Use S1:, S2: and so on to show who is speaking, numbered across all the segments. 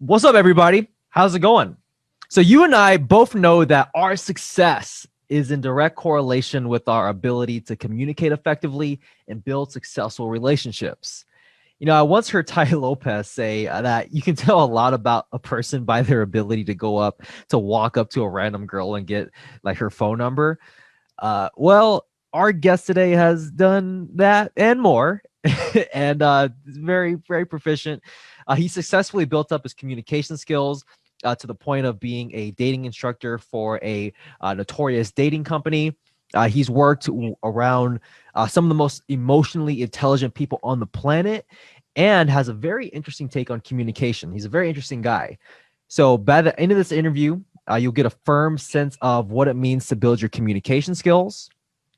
S1: What's up, everybody? How's it going? So, you and I both know that our success is in direct correlation with our ability to communicate effectively and build successful relationships. I once heard Tai Lopez say that you can tell a lot about a person by their ability to walk up to a random girl and get like her phone number. Well, our guest today has done that and more, and very, very proficient. He successfully built up his communication skills to the point of being a dating instructor for a notorious dating company. He's worked around some of the most emotionally intelligent people on the planet and has a very interesting take on communication. He's a very interesting guy. So, by the end of this interview, you'll get a firm sense of what it means to build your communication skills.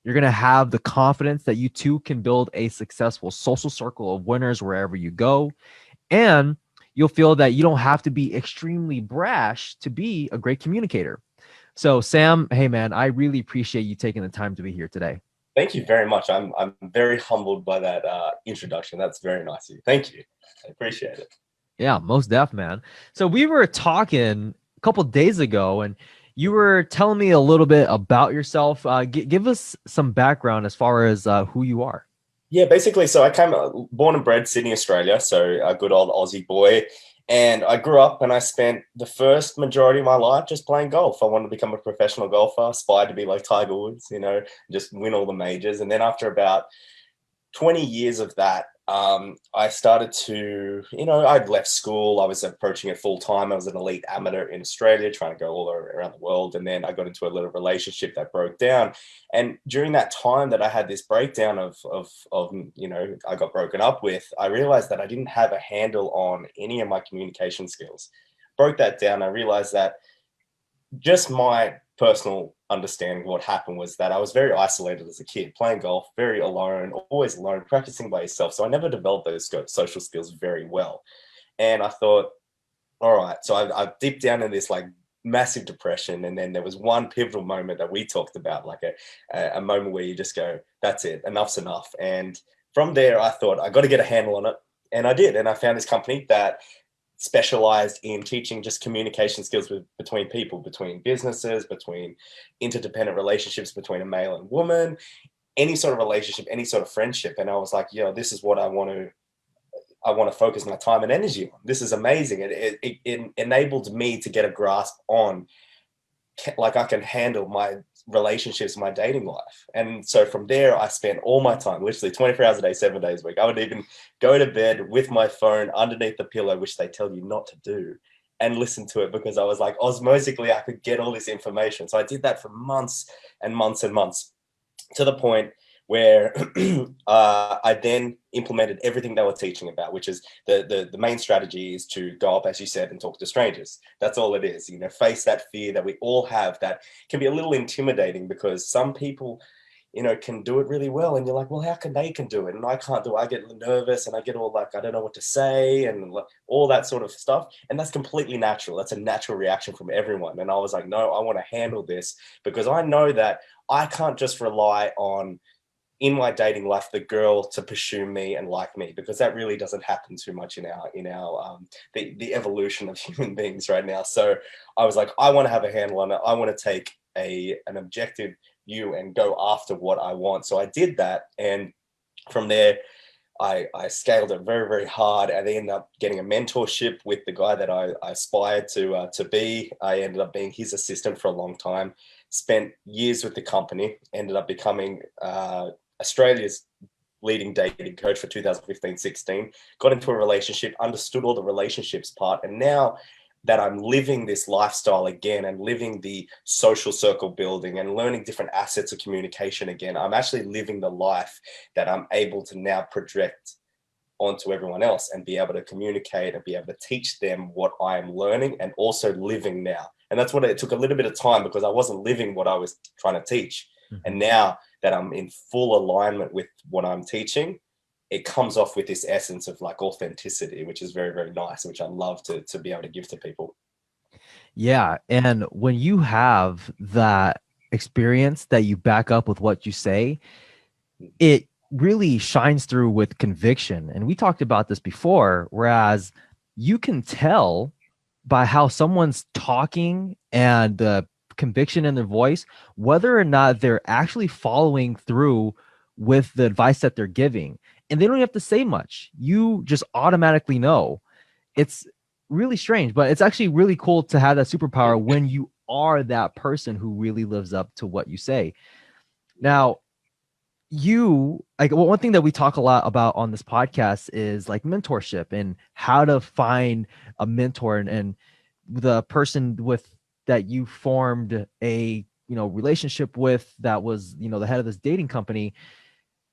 S1: You're going to have the confidence that you too can build a successful social circle of winners wherever you go. And you'll feel that you don't have to be extremely brash to be a great communicator. So, Sam, hey, man, I really appreciate you taking the time to be here today.
S2: Thank you very much. I'm very humbled by that introduction. That's very nice of you. Thank you. I appreciate it.
S1: Yeah, most def, man. So we were talking a couple days ago, and you were telling me a little bit about yourself. Give us some background as far as who you are.
S2: Yeah, basically, so I came born and bred Sydney, Australia. So a good old Aussie boy. And I grew up and I spent the first majority of my life just playing golf. I wanted to become a professional golfer, aspired to be like Tiger Woods, just win all the majors. And then after about 20 years of that, I started to, I'd left school. I was approaching it full time. I was an elite amateur in Australia, trying to go all around the world. And then I got into a little relationship that broke down. And during that time that I had this breakdown I got broken up with, I realized that I didn't have a handle on any of my communication skills. Broke that down. I realized that just my personal understanding of what happened was that I was very isolated as a kid, playing golf, very alone, always alone, practicing by yourself. So I never developed those social skills very well. And I thought, all right, so I dipped down in this like massive depression. And then there was one pivotal moment that we talked about, like a moment where you just go, that's it, enough's enough. And from there, I thought, I got to get a handle on it. And I did. And I found this company that specialized in teaching just communication skills between people, between businesses, between interdependent relationships between a male and woman, any sort of relationship, any sort of friendship. And I was like, this is what I want to focus my time and energy on. This is amazing. It enabled me to get a grasp on like I can handle my relationships, my dating life. And so from there, I spent all my time, literally 24 hours a day, 7 days a week. I would even go to bed with my phone underneath the pillow, which they tell you not to do, and listen to it because I was like, osmotically, I could get all this information. So I did that for months and months and months, to the point where I then implemented everything they were teaching about, which is the main strategy is to go up, as you said, and talk to strangers. That's all it is. Face that fear that we all have that can be a little intimidating because some people, can do it really well. And you're like, well, how can they can do it? And I can't do it. I get nervous and I get all like, I don't know what to say and all that sort of stuff. And that's completely natural. That's a natural reaction from everyone. And I was like, no, I want to handle this because I know that I can't just rely on in my dating life the girl to pursue me and like me, because that really doesn't happen too much in our the evolution of human beings right now. So I was like, I want to have a handle on it. I want to take an objective view and go after what I want. So I did that, and from there I scaled it very, very hard, and I ended up getting a mentorship with the guy that I aspired to be. I ended up being his assistant for a long time, spent years with the company, ended up becoming Australia's leading dating coach for 2015-16, got into a relationship, understood all the relationships part. And now that I'm living this lifestyle again and living the social circle building and learning different assets of communication again, I'm actually living the life that I'm able to now project onto everyone else and be able to communicate and be able to teach them what I am learning and also living now. And that's what it took a little bit of time because I wasn't living what I was trying to teach. Mm-hmm. And now that I'm in full alignment with what I'm teaching, it comes off with this essence of like authenticity, which is very, very nice, which I love to be able to give to people.
S1: Yeah. And when you have that experience that you back up with what you say, it really shines through with conviction. And we talked about this before, whereas you can tell by how someone's talking and the conviction in their voice, whether or not they're actually following through with the advice that they're giving. And they don't have to say much. You just automatically know. It's really strange, but it's actually really cool to have that superpower when you are that person who really lives up to what you say. Now, you like, well, one thing that we talk a lot about on this podcast is like mentorship and how to find a mentor, and the person with that you formed a relationship with, that was the head of this dating company.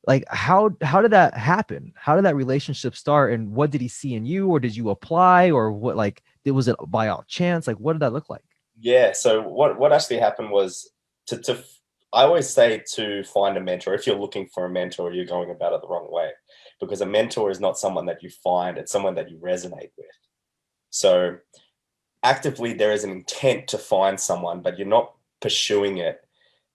S1: Like, how did that happen? How did that relationship start, and what did he see in you, or did you apply, or what, like, was it by all chance? Like, what did that look like?
S2: Yeah. So what actually happened was to I always say to find a mentor. If you're looking for a mentor, you're going about it the wrong way, because a mentor is not someone that you find; it's someone that you resonate with. So actively, there is an intent to find someone, but you're not pursuing it,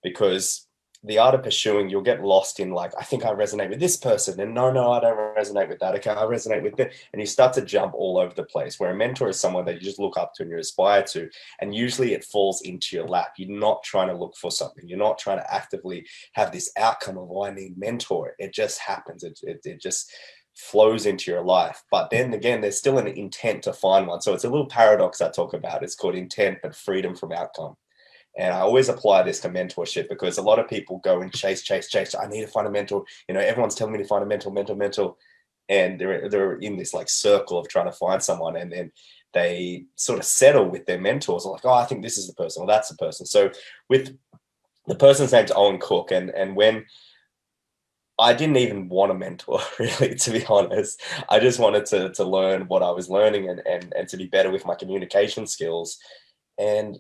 S2: because the art of pursuing, you'll get lost in, like, I think I resonate with this person, and no, I don't resonate with that. Okay, I resonate with that, and you start to jump all over the place. Where a mentor is someone that you just look up to and you aspire to, and usually it falls into your lap. You're not trying to look for something. You're not trying to actively have this outcome of, oh, I need mentor. It just happens. It just flows into your life. But then again, there's still an intent to find one. So it's a little paradox I talk about. It's called intent, but freedom from outcome. And I always apply this to mentorship, because a lot of people go and chase. I need to find a mentor. Everyone's telling me to find a mentor. And they're in this like circle of trying to find someone. And then they sort of settle with their mentors. They're like, oh, I think this is the person, or that's the person. So with the person's name's Owen Cook. And when I didn't even want a mentor, really, to be honest. I just wanted to learn what I was learning, and to be better with my communication skills. And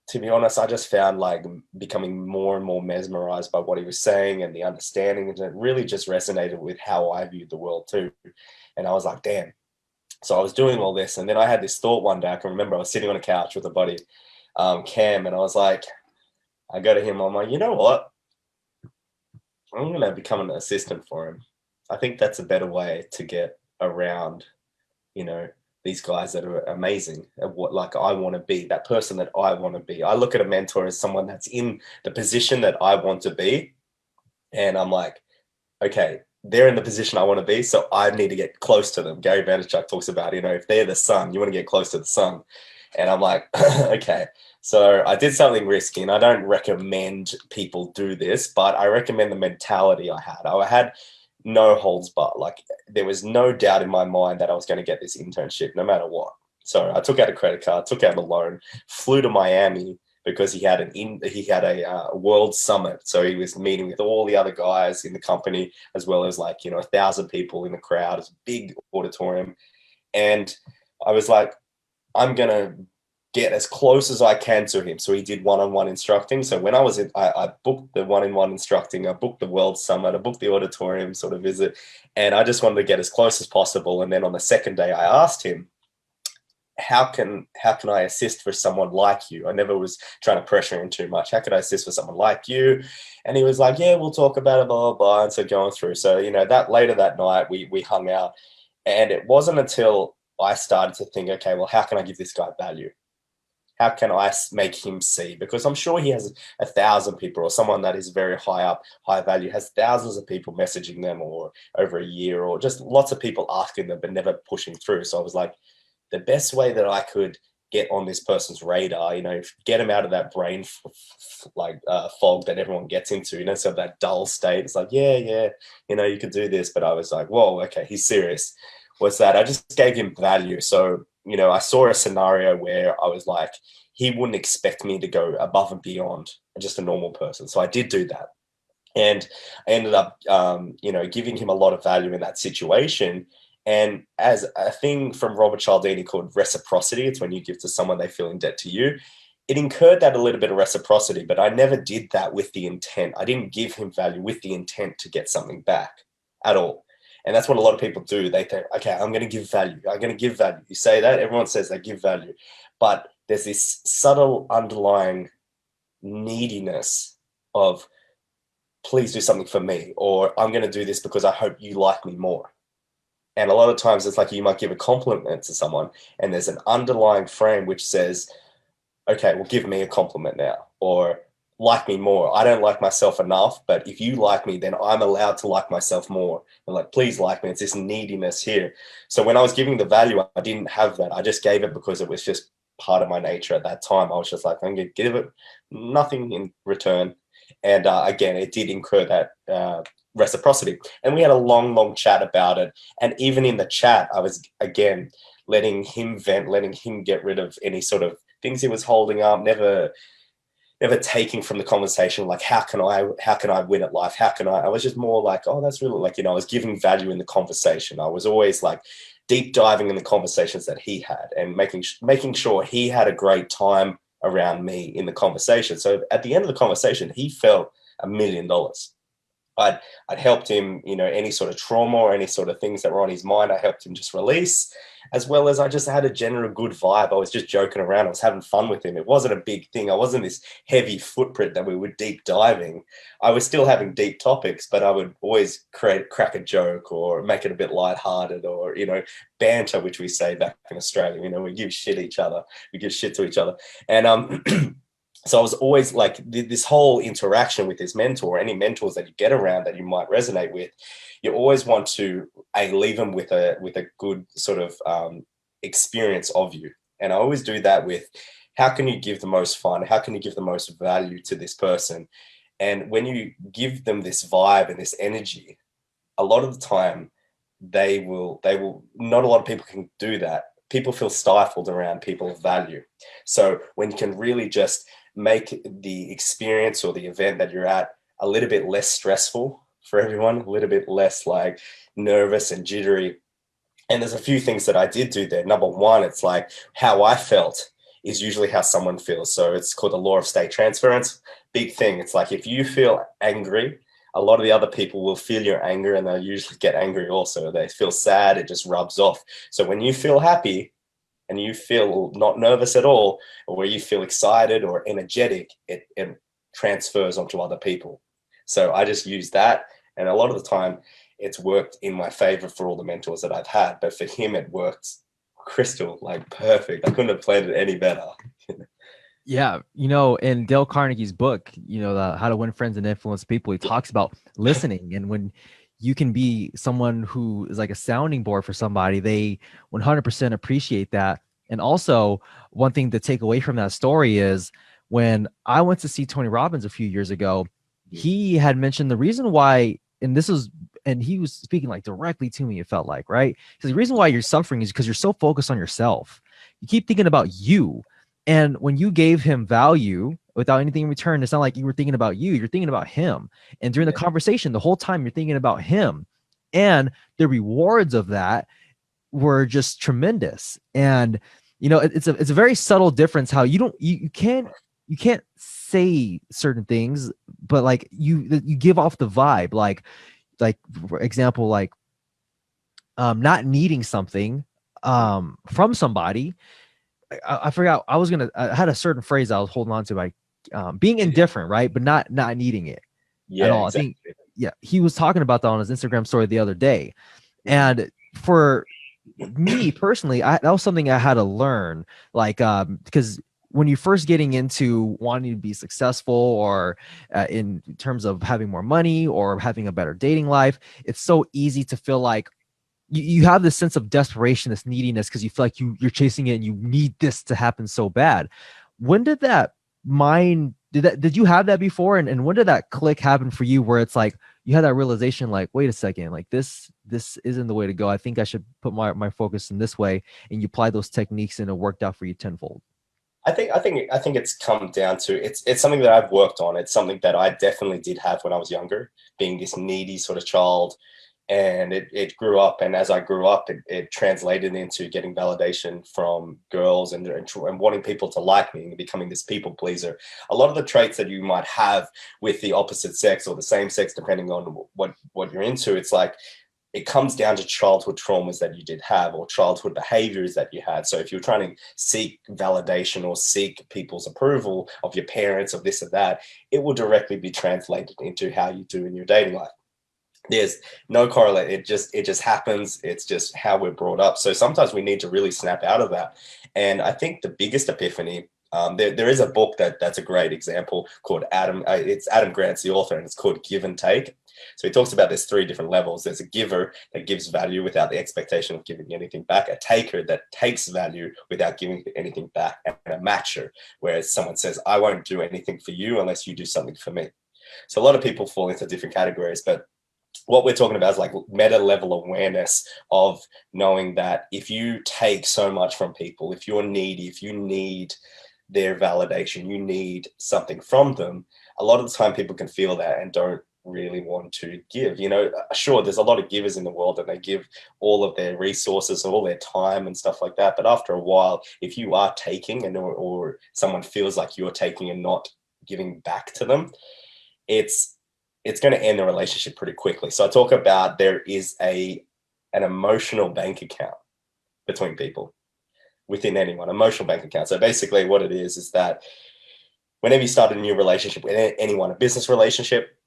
S2: to be honest, I just found, like, becoming more and more mesmerized by what he was saying and the understanding, and it really just resonated with how I viewed the world too. And I was like, damn. So I was doing all this, and then I had this thought one day. I can remember I was sitting on a couch with a buddy, Cam, and I was like, I go to him, I'm like, you know what? I'm going to become an assistant for him. I think that's a better way to get around, you know, these guys that are amazing at what, like, I want to be, that person that I want to be. I look at a mentor as someone that's in the position that I want to be. And I'm like, okay, they're in the position I want to be, so I need to get close to them. Gary Vaynerchuk talks about, if they're the sun, you want to get close to the sun. And I'm like, okay. So I did something risky, and I don't recommend people do this, but I recommend the mentality I had. I had no holds barred. Like, there was no doubt in my mind that I was going to get this internship no matter what. So I took out a credit card, took out a loan, flew to Miami, because he had a world summit. So he was meeting with all the other guys in the company, as well as, like, 1,000 people in the crowd. It's a big auditorium. And I was like, I'm going to get as close as I can to him. So he did one-on-one instructing. So when I was I booked the one-on-one instructing, I booked the World Summit, I booked the auditorium sort of visit, and I just wanted to get as close as possible. And then on the second day, I asked him, how can I assist for someone like you? I never was trying to pressure him too much. How could I assist for someone like you? And he was like, yeah, we'll talk about it, blah, blah, blah. And so going through. So, that later that night, we hung out. And it wasn't until I started to think, okay, well, how can I give this guy value? How can I make him see? Because I'm sure he has 1,000 people, or someone that is very high up, high value, has thousands of people messaging them, or over a year, or just lots of people asking them, but never pushing through. So I was like, the best way that I could get on this person's radar, get him out of that brain fog that everyone gets into, so that dull state. It's like, yeah, you could do this. But I was like, whoa, okay, he's serious. Was that I just gave him value. So, I saw a scenario where I was like, he wouldn't expect me to go above and beyond just a normal person. So I did do that. And I ended up, giving him a lot of value in that situation. And as a thing from Robert Cialdini called reciprocity, it's when you give to someone, they feel in debt to you. It incurred that a little bit of reciprocity, but I never did that with the intent. I didn't give him value with the intent to get something back at all. And that's what a lot of people do. They think, okay, I'm going to give value. I'm going to give value. You say that, everyone says they give value. But there's this subtle underlying neediness of, please do something for me, or I'm going to do this because I hope you like me more. And a lot of times it's like you might give a compliment to someone and there's an underlying frame which says, okay, well, give me a compliment now, or like me more. I don't like myself enough, but if you like me, then I'm allowed to like myself more. And like, please like me. It's this neediness here. So when I was giving the value, I didn't have that. I just gave it because it was just part of my nature at that time. I was just like, I'm going to give it nothing in return. And again, it did incur that reciprocity. And we had a long, long chat about it. And even in the chat, I was, again, letting him vent, letting him get rid of any sort of things he was holding up, never taking from the conversation like how can I win at life, how can I was just more like, oh, that's really, like, I was giving value in the conversation. I was always like deep diving in the conversations that he had and making sure he had a great time around me in the conversation. So at the end of the conversation, he felt $1 million. I'd helped him, any sort of trauma or any sort of things that were on his mind, I helped him just release, as well as I just had a general good vibe. I was just joking around. I was having fun with him. It wasn't a big thing. I wasn't this heavy footprint that we were deep diving. I was still having deep topics, but I would always crack a joke or make it a bit lighthearted or, banter, which we say back in Australia. We give shit each other. We give shit to each other. And so I was always like this whole interaction with this mentor, any mentors that you get around that you might resonate with, you always want to leave them with a good sort of experience of you. And I always do that with how can you give the most fun? How can you give the most value to this person? And when you give them this vibe and this energy, a lot of the time they will not a lot of people can do that. People feel stifled around people of value. So when you can really just make the experience or the event that you're at a little bit less stressful for everyone, a little bit less like nervous and jittery. And there's a few things that I did do there. Number one, it's like how I felt is usually how someone feels. So it's called the law of state transference. Big thing. It's like if you feel angry, a lot of the other people will feel your anger and they'll usually get angry also. They feel sad, it just rubs off. So when you feel happy, and you feel not nervous at all, or where you feel excited or energetic, it transfers onto other people. So I just use that. And a lot of the time it's worked in my favor for all the mentors that I've had. But for him, it worked crystal, like perfect. I couldn't have planned it any better.
S1: Yeah, in Dale Carnegie's book, the How to Win Friends and Influence People, he talks about listening. And when you can be someone who is like a sounding board for somebody, they 100% appreciate that. And also, one thing to take away from that story is when I went to see Tony Robbins a few years ago, he had mentioned the reason why, and he was speaking like directly to me, it felt like, right? Because the reason why you're suffering is because you're so focused on yourself. You keep thinking about you. And when you gave him value without anything in return, it's not like you were thinking about you, you're thinking about him. And during the conversation, the whole time you're thinking about him. And the rewards of that were just tremendous. And it's a very subtle difference how you can't say certain things, but like you give off the vibe, like for example, like not needing something from somebody. I forgot. I had a certain phrase I was holding on to, like being indifferent, right? But not needing it at
S2: Yeah,
S1: all.
S2: exactly.
S1: I think, yeah, he was talking about that on his Instagram story the other day. And for me personally, that was something I had to learn, like, because when you're first getting into wanting to be successful or in terms of having more money or having a better dating life, it's so easy to feel like you have this sense of desperation, this neediness, because you feel like you're chasing it and you need this to happen so bad. When did that did you have that before? And when did that click happen for you where it's like you had that realization, like, wait a second, like this isn't the way to go. I think I should put my focus in this way, and you apply those techniques and it worked out for you tenfold.
S2: I think it's come down to it's something that I've worked on. It's something that I definitely did have when I was younger, being this needy sort of child. And it grew up, and as I grew up, it translated into getting validation from girls and wanting people to like me and becoming this people pleaser. A lot of the traits that you might have with the opposite sex or the same sex, depending on what you're into, it's like it comes down to childhood traumas that you did have or childhood behaviors that you had. So if you're trying to seek validation or seek people's approval of your parents, of this or that, it will directly be translated into how you do in your dating life. There's no correlate. It just happens. It's just how we're brought up. So sometimes we need to really snap out of that. And I think the biggest epiphany, there is a book that's a great example called Adam. It's Adam Grant's the author, and it's called Give and Take. So he talks about there's three different levels. There's a giver that gives value without the expectation of giving anything back, a taker that takes value without giving anything back, and a matcher, where someone says, I won't do anything for you unless you do something for me. So a lot of people fall into different categories, but what we're talking about is like meta level awareness of knowing that if you take so much from people, if you're needy, if you need their validation, you need something from them, a lot of the time people can feel that and don't really want to give. Sure, there's a lot of givers in the world and they give all of their resources and all their time and stuff like that, but after a while, if you are taking or someone feels like you're taking and not giving back to them, it's going to end the relationship pretty quickly. So I talk about there is an emotional bank account between people, within anyone, emotional bank account. So basically what it is that whenever you start a new relationship with anyone, a business relationship,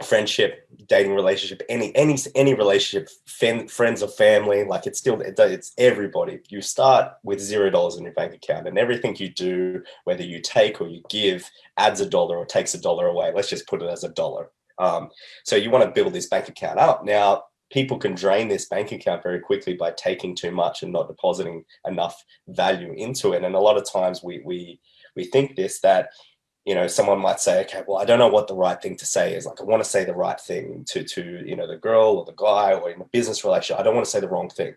S2: friendship, dating relationship, any relationship, friends or family, like it's everybody. You start with $0 in your bank account, and everything you do, whether you take or you give, adds $1 or takes $1 away. Let's just put it as $1. So you want to build this bank account up. Now, people can drain this bank account very quickly by taking too much and not depositing enough value into it. And a lot of times we think that someone might say, okay, well, I don't know what the right thing to say is. Like, I want to say the right thing to the girl or the guy, or in a business relationship, I don't want to say the wrong thing.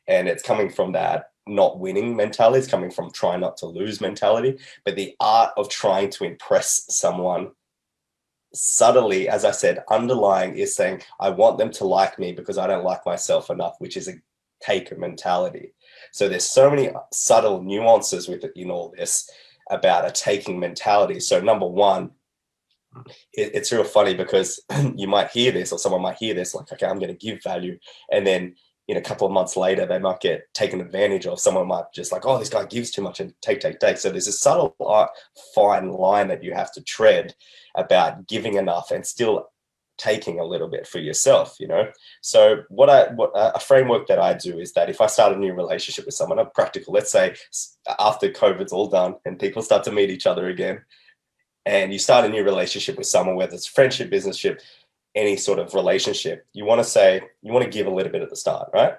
S2: And it's coming from that not winning mentality. It's coming from trying not to lose mentality. But the art of trying to impress someone subtly, as I said, underlying is saying, I want them to like me because I don't like myself enough, which is a taker mentality. So there's so many subtle nuances with it in all this about a taking mentality. So number one, it's real funny because you might hear this, or someone might hear this, like, okay, I'm going to give value. And then in a couple of months later, they might get taken advantage of. Someone might just like, oh, this guy gives too much, and take. So there's a subtle, fine line that you have to tread about giving enough and still taking a little bit for yourself. So what a framework that I do is that if I start a new relationship with someone, I'm practical. Let's say after COVID's all done and people start to meet each other again, and you start a new relationship with someone, whether it's friendship, businessship, any sort of relationship, you want to give a little bit at the start, right?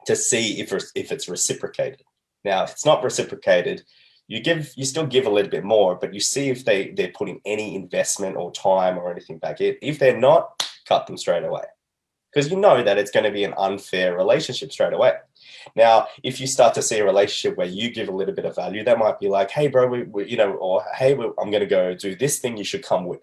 S2: To see if it's reciprocated. Now, if it's not reciprocated, you still give a little bit more, but you see if they're putting any investment or time or anything back in. If they're not, cut them straight away, because you know that it's going to be an unfair relationship straight away. Now, if you start to see a relationship where you give a little bit of value, that might be like, hey, bro, or hey, I'm going to go do this thing. You should come with.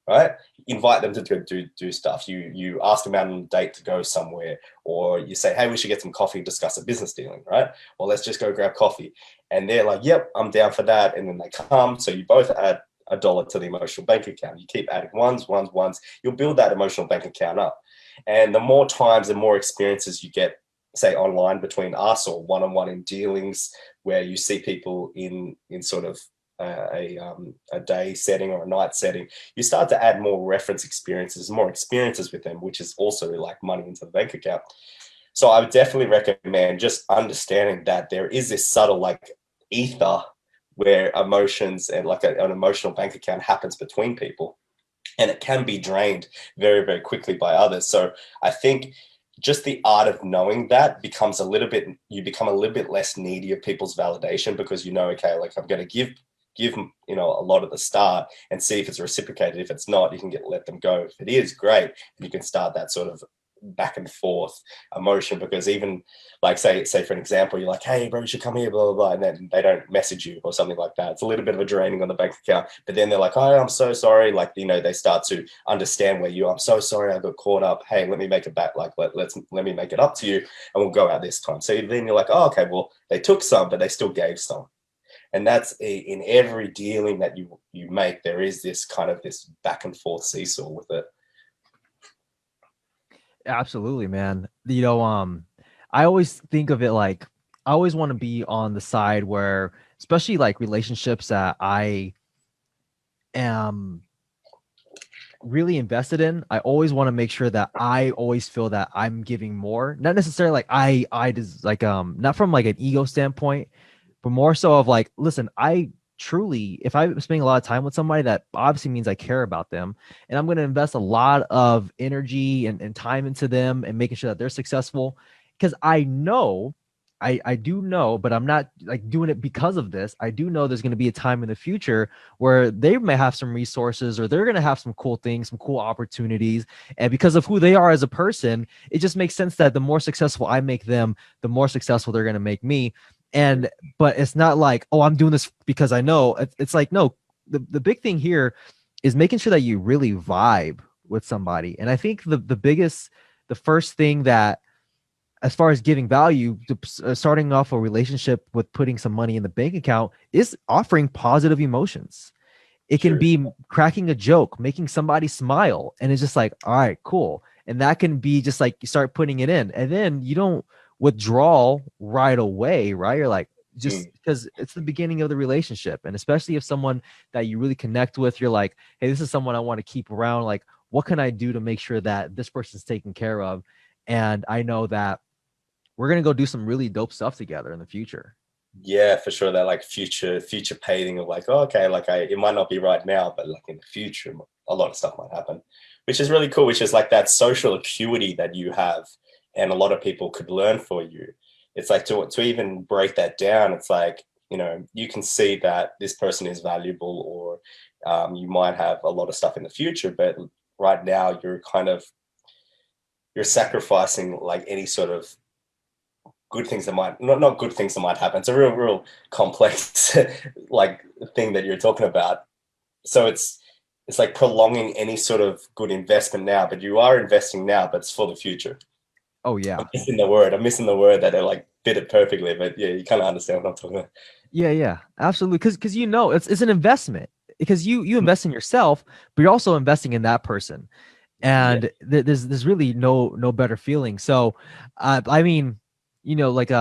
S2: Right? Invite them to do stuff. You ask them out on a date to go somewhere, or you say, hey, we should get some coffee and discuss a business dealing, right? Well, let's just go grab coffee. And they're like, yep, I'm down for that. And then they come. So you both add $1 to the emotional bank account. You keep adding ones. You'll build that emotional bank account up. And the more times and more experiences you get, say, online between us or one-on-one in dealings, where you see people in sort of a day setting or a night setting, you start to add more reference experiences, more experiences with them, which is also like money into the bank account. So I would definitely recommend just understanding that there is this subtle like ether where emotions and like an emotional bank account happens between people, and it can be drained very, very quickly by others. So I think just the art of knowing that you become a little bit less needy of people's validation, because okay, like I'm going to give a lot at the start and see if it's reciprocated. If it's not, you can let them go. If it is, great, and you can start that sort of back and forth emotion. Because even like say for an example, you're like, hey bro, you should come here, blah blah blah, and then they don't message you or something like that. It's a little bit of a draining on the bank account, but then they're like, oh, I'm so sorry, like they start to understand where I'm so sorry, I got caught up, hey, let me make it back, like let me make it up to you, and we'll go out this time. So then you're like, oh, okay, well, they took some but they still gave some. And that's in every dealing that you make, there is this kind of this back and forth seesaw with it.
S1: Absolutely, man. I always think of it like I always want to be on the side where, especially like relationships that I am really invested in, I always want to make sure that I always feel that I'm giving more. Not necessarily like I just like not from like an ego standpoint, but more so of like, listen, I truly, if I'm spending a lot of time with somebody, that obviously means I care about them. And I'm going to invest a lot of energy and time into them and making sure that they're successful. Because I know, I do know, but I'm not like doing it because of this. I do know there's going to be a time in the future where they may have some resources or they're going to have some cool things, some cool opportunities. And because of who they are as a person, it just makes sense that the more successful I make them, the more successful they're going to make me. And but it's not like, oh, I'm doing this because I know. It's like, no, the big thing here is making sure that you really vibe with somebody. And I think the first thing that, as far as giving value, starting off a relationship with putting some money in the bank account, is offering positive emotions. It can
S2: True.
S1: be cracking a joke, making somebody smile, and it's just like, all right, cool. And that can be just like you start putting it in, and then you don't withdraw right away, right? You're like, just
S2: Mm.
S1: because it's the beginning of the relationship, and especially if someone that you really connect with, you're like, hey, this is someone I want to keep around. Like, what can I do to make sure that this person's taken care of? And I know that we're gonna go do some really dope stuff together in the future.
S2: Yeah, for sure. That like future paving of like, oh, okay, like it might not be right now, but like in the future, a lot of stuff might happen, which is really cool. Which is like that social acuity that you have, and a lot of people could learn for you. It's like to even break that down. It's like, you can see that this person is valuable, or you might have a lot of stuff in the future, but right now you're sacrificing like any sort of good things that might not good things that might happen. It's a real complex like thing that you're talking about. So it's like prolonging any sort of good investment now, but you are investing now, but it's for the future.
S1: Oh
S2: I'm
S1: yeah.
S2: missing the word. I'm missing the word that they like fit it perfectly. But yeah, you kind of understand what I'm talking about.
S1: Yeah, yeah, absolutely. Because it's an investment. Because you invest in yourself, but you're also investing in that person,
S2: Yeah.
S1: and there's really no better feeling. So, I mean, like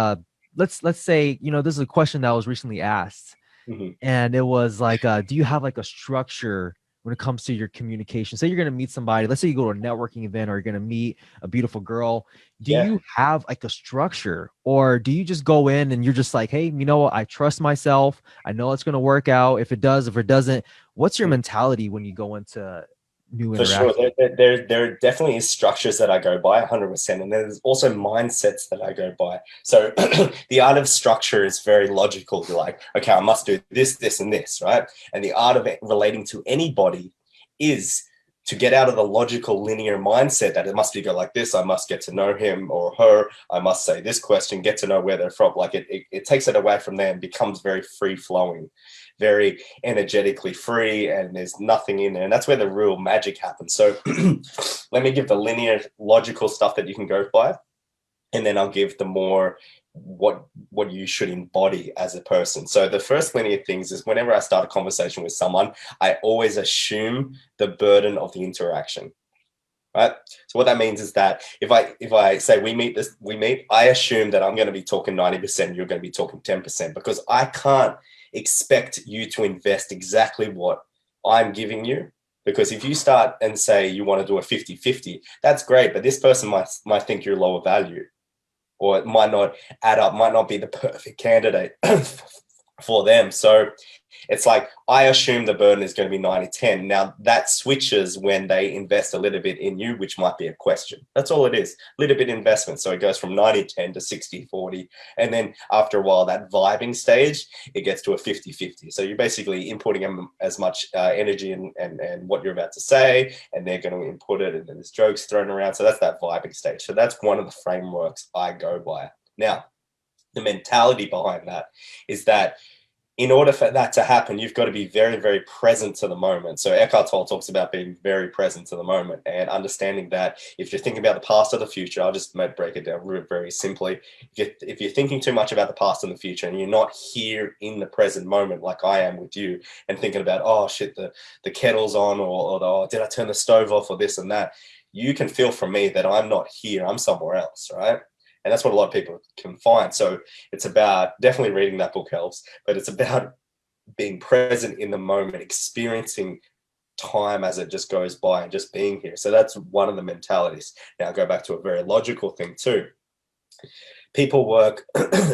S1: let's say this is a question that was recently asked,
S2: Hmm.
S1: and it was like, do you have like a structure when it comes to your communication? Say you're going to meet somebody, let's say you go to a networking event or you're going to meet a beautiful girl. Do
S2: Yeah.
S1: you have like a structure, or do you just go in and you're just like, hey, you know what, I trust myself, I know it's going to work out? If it does, if it doesn't, what's your mentality when you go into new
S2: For sure.
S1: interactions?
S2: There definitely is structures that I go by 100%. And there's also mindsets that I go by. So the art of structure is very logical. You're like, okay, I must do this, this, and this, right? And the art of it relating to anybody is to get out of the logical linear mindset that it must be go like this. I must get to know him or her. I must say this question, get to know where they're from. Like it takes it away from there and becomes very free flowing, very energetically free, and there's nothing in there. And that's where the real magic happens. So let me give the linear logical stuff that you can go by, and then I'll give the more what you should embody as a person. So the first linear things is whenever I start a conversation with someone, I always assume the burden of the interaction. Right. So what that means is that if I say we meet, I assume that I'm going to be talking 90%, you're going to be talking 10%, because I can't expect you to invest exactly what I'm giving you. Because if you start and say you want to do a 50-50, that's great, but this person might think you're lower value, or it might not add up, might not be the perfect candidate for them. So it's like I assume the burden is going to be 90-10. Now that switches when they invest a little bit in you, which might be a question. That's all it is, a little bit investment. So it goes from 90-10 to 60-40. And then after a while, that vibing stage, it gets to a 50-50. So you're basically inputting them as much energy and what you're about to say, and they're going to input it, and then there's jokes thrown around. So that's that vibing stage. So that's one of the frameworks I go by. Now, the mentality behind that is that in order for that to happen, you've got to be very, very present to the moment. So Eckhart Tolle talks about being very present to the moment and understanding that if you're thinking about the past or the future, I'll just break it down very simply. If you're thinking too much about the past and the future and you're not here in the present moment, like I am with you, and thinking about, oh shit, the kettle's on, or oh, did I turn the stove off, or this and that, you can feel from me that I'm not here, I'm somewhere else, right? And that's what a lot of people can find. So it's about definitely reading that book helps, but it's about being present in the moment, experiencing time as it just goes by and just being here. So that's one of the mentalities. Now go back to a very logical thing too. People work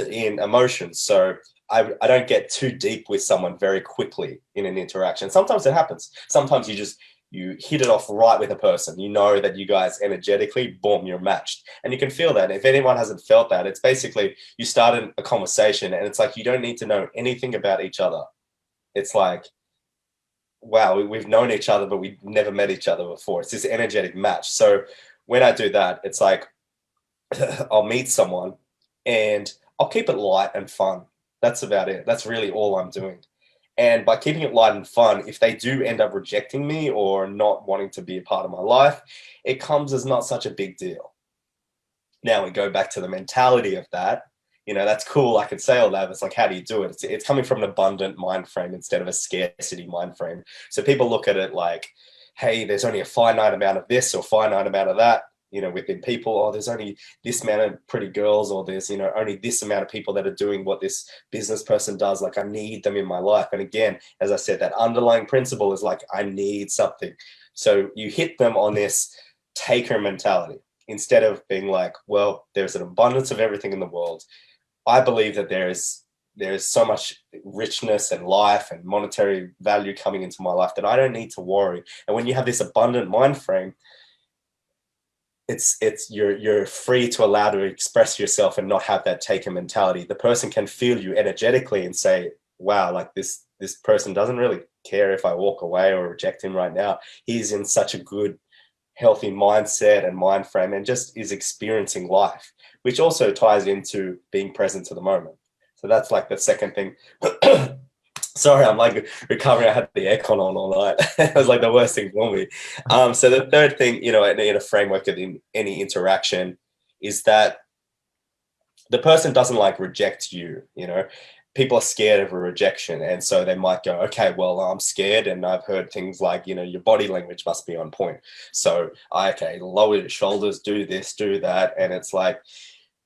S2: in emotions. So I don't get too deep with someone very quickly in an interaction. Sometimes it happens. Sometimes you hit it off right with a person. You know that you guys energetically, boom, you're matched. And you can feel that. If anyone hasn't felt that, it's basically you start a conversation and it's like you don't need to know anything about each other. It's like, wow, we've known each other, but we've never met each other before. It's this energetic match. So when I do that, it's like I'll meet someone and I'll keep it light and fun. That's about it. That's really all I'm doing. And by keeping it light and fun, if they do end up rejecting me or not wanting to be a part of my life, it comes as not such a big deal. Now we go back to the mentality of that. That's cool. I could say all that. But it's like, how do you do it? It's coming from an abundant mind frame instead of a scarcity mind frame. So people look at it like, hey, there's only a finite amount of this or finite amount of that. Within people, or there's only this amount of pretty girls, or there's, only this amount of people that are doing what this business person does. Like, I need them in my life. And again, as I said, that underlying principle is like, I need something. So you hit them on this taker mentality instead of being like, well, there's an abundance of everything in the world. I believe that there is so much richness and life and monetary value coming into my life that I don't need to worry. And when you have this abundant mind frame, it's you're free to allow to express yourself and not have that taker mentality. The person can feel you energetically and say, wow, like this person doesn't really care if I walk away or reject him right now. He's in such a good, healthy mindset and mind frame and just is experiencing life, which also ties into being present to the moment. So that's like the second thing. Sorry, I'm like recovering. I had the aircon on all night. It was like the worst thing for me. So the third thing, in a framework of any interaction is that the person doesn't like reject you. People are scared of a rejection. And so they might go, okay, well, I'm scared. And I've heard things like, your body language must be on point. So, okay, lower your shoulders, do this, do that. And it's like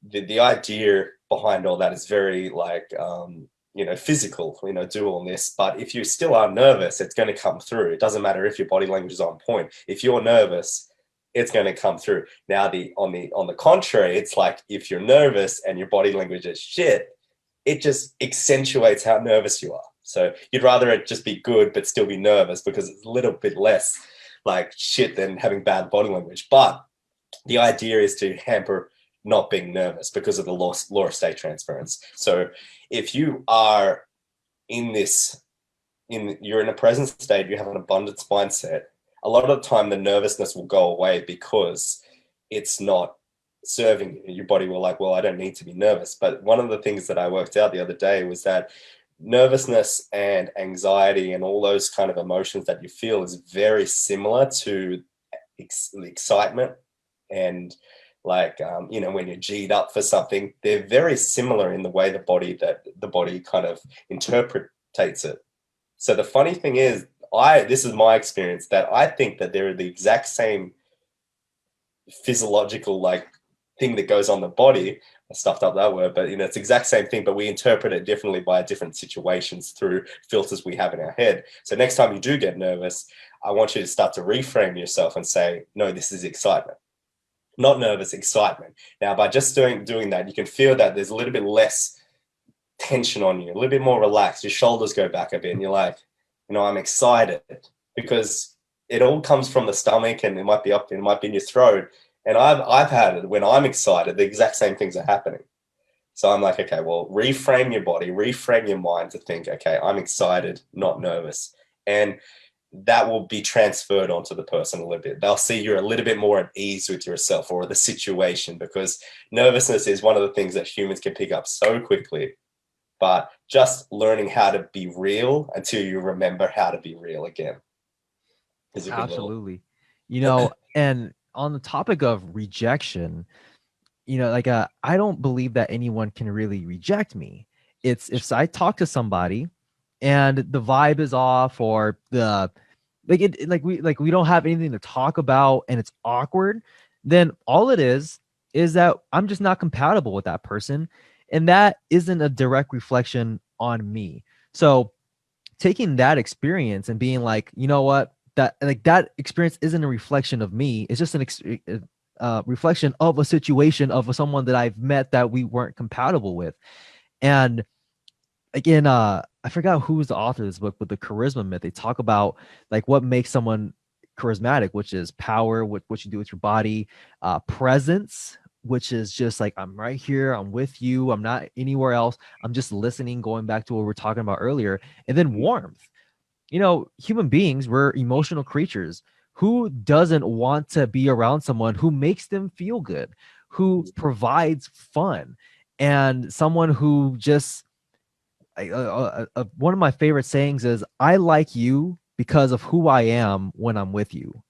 S2: the idea behind all that is very like, physical, do all this. But if you still are nervous, it's going to come through. It doesn't matter if your body language is on point. If you're nervous, it's going to come through. Now, on the contrary, it's like if you're nervous and your body language is shit, it just accentuates how nervous you are. So you'd rather it just be good, but still be nervous because it's a little bit less like shit than having bad body language. But the idea is to hamper not being nervous because of the law of state transference. So if you are you're in a present state, you have an abundance mindset, a lot of the time the nervousness will go away because it's not serving you. Your body will like, well, I don't need to be nervous. But one of the things that I worked out the other day was that nervousness and anxiety and all those kind of emotions that you feel is very similar to excitement and like, when you're G'd up for something, they're very similar in the way the body kind of interpretates it. So the funny thing is, this is my experience, that I think that they're the exact same physiological like thing that goes on the body. I stuffed up that word, but it's the exact same thing, but we interpret it differently by different situations through filters we have in our head. So next time you do get nervous, I want you to start to reframe yourself and say, no, this is excitement. Not nervous, excitement. Now, by just doing that, you can feel that there's a little bit less tension on you, a little bit more relaxed. Your shoulders go back a bit and you're like, I'm excited, because it all comes from the stomach and it might be up, it might be in your throat. And I've had it when I'm excited, the exact same things are happening. So I'm like, okay, well, reframe your body, reframe your mind to think, okay, I'm excited, not nervous. And that will be transferred onto the person a little bit. They'll see you're a little bit more at ease with yourself or the situation, because nervousness is one of the things that humans can pick up so quickly. But just learning how to be real until you remember how to be real again is a good
S1: Absolutely. And on the topic of rejection, I don't believe that anyone can really reject me. It's if I talk to somebody and the vibe is off, or we don't have anything to talk about and it's awkward, then all it is that I'm just not compatible with that person, and that isn't a direct reflection on me. So taking that experience and being like, you know what, that like that experience isn't a reflection of me. It's just reflection of a situation of someone that I've met that we weren't compatible with. And again, I forgot who was the author of this book, but the charisma myth, they talk about like what makes someone charismatic, which is power, what you do with your body, presence, which is just like, I'm right here, I'm with you, I'm not anywhere else, I'm just listening, going back to what we were talking about earlier, and then warmth. Human beings, we're emotional creatures. Who doesn't want to be around someone who makes them feel good, who provides fun, and someone who just one of my favorite sayings is, I like you because of who I am when I'm with you.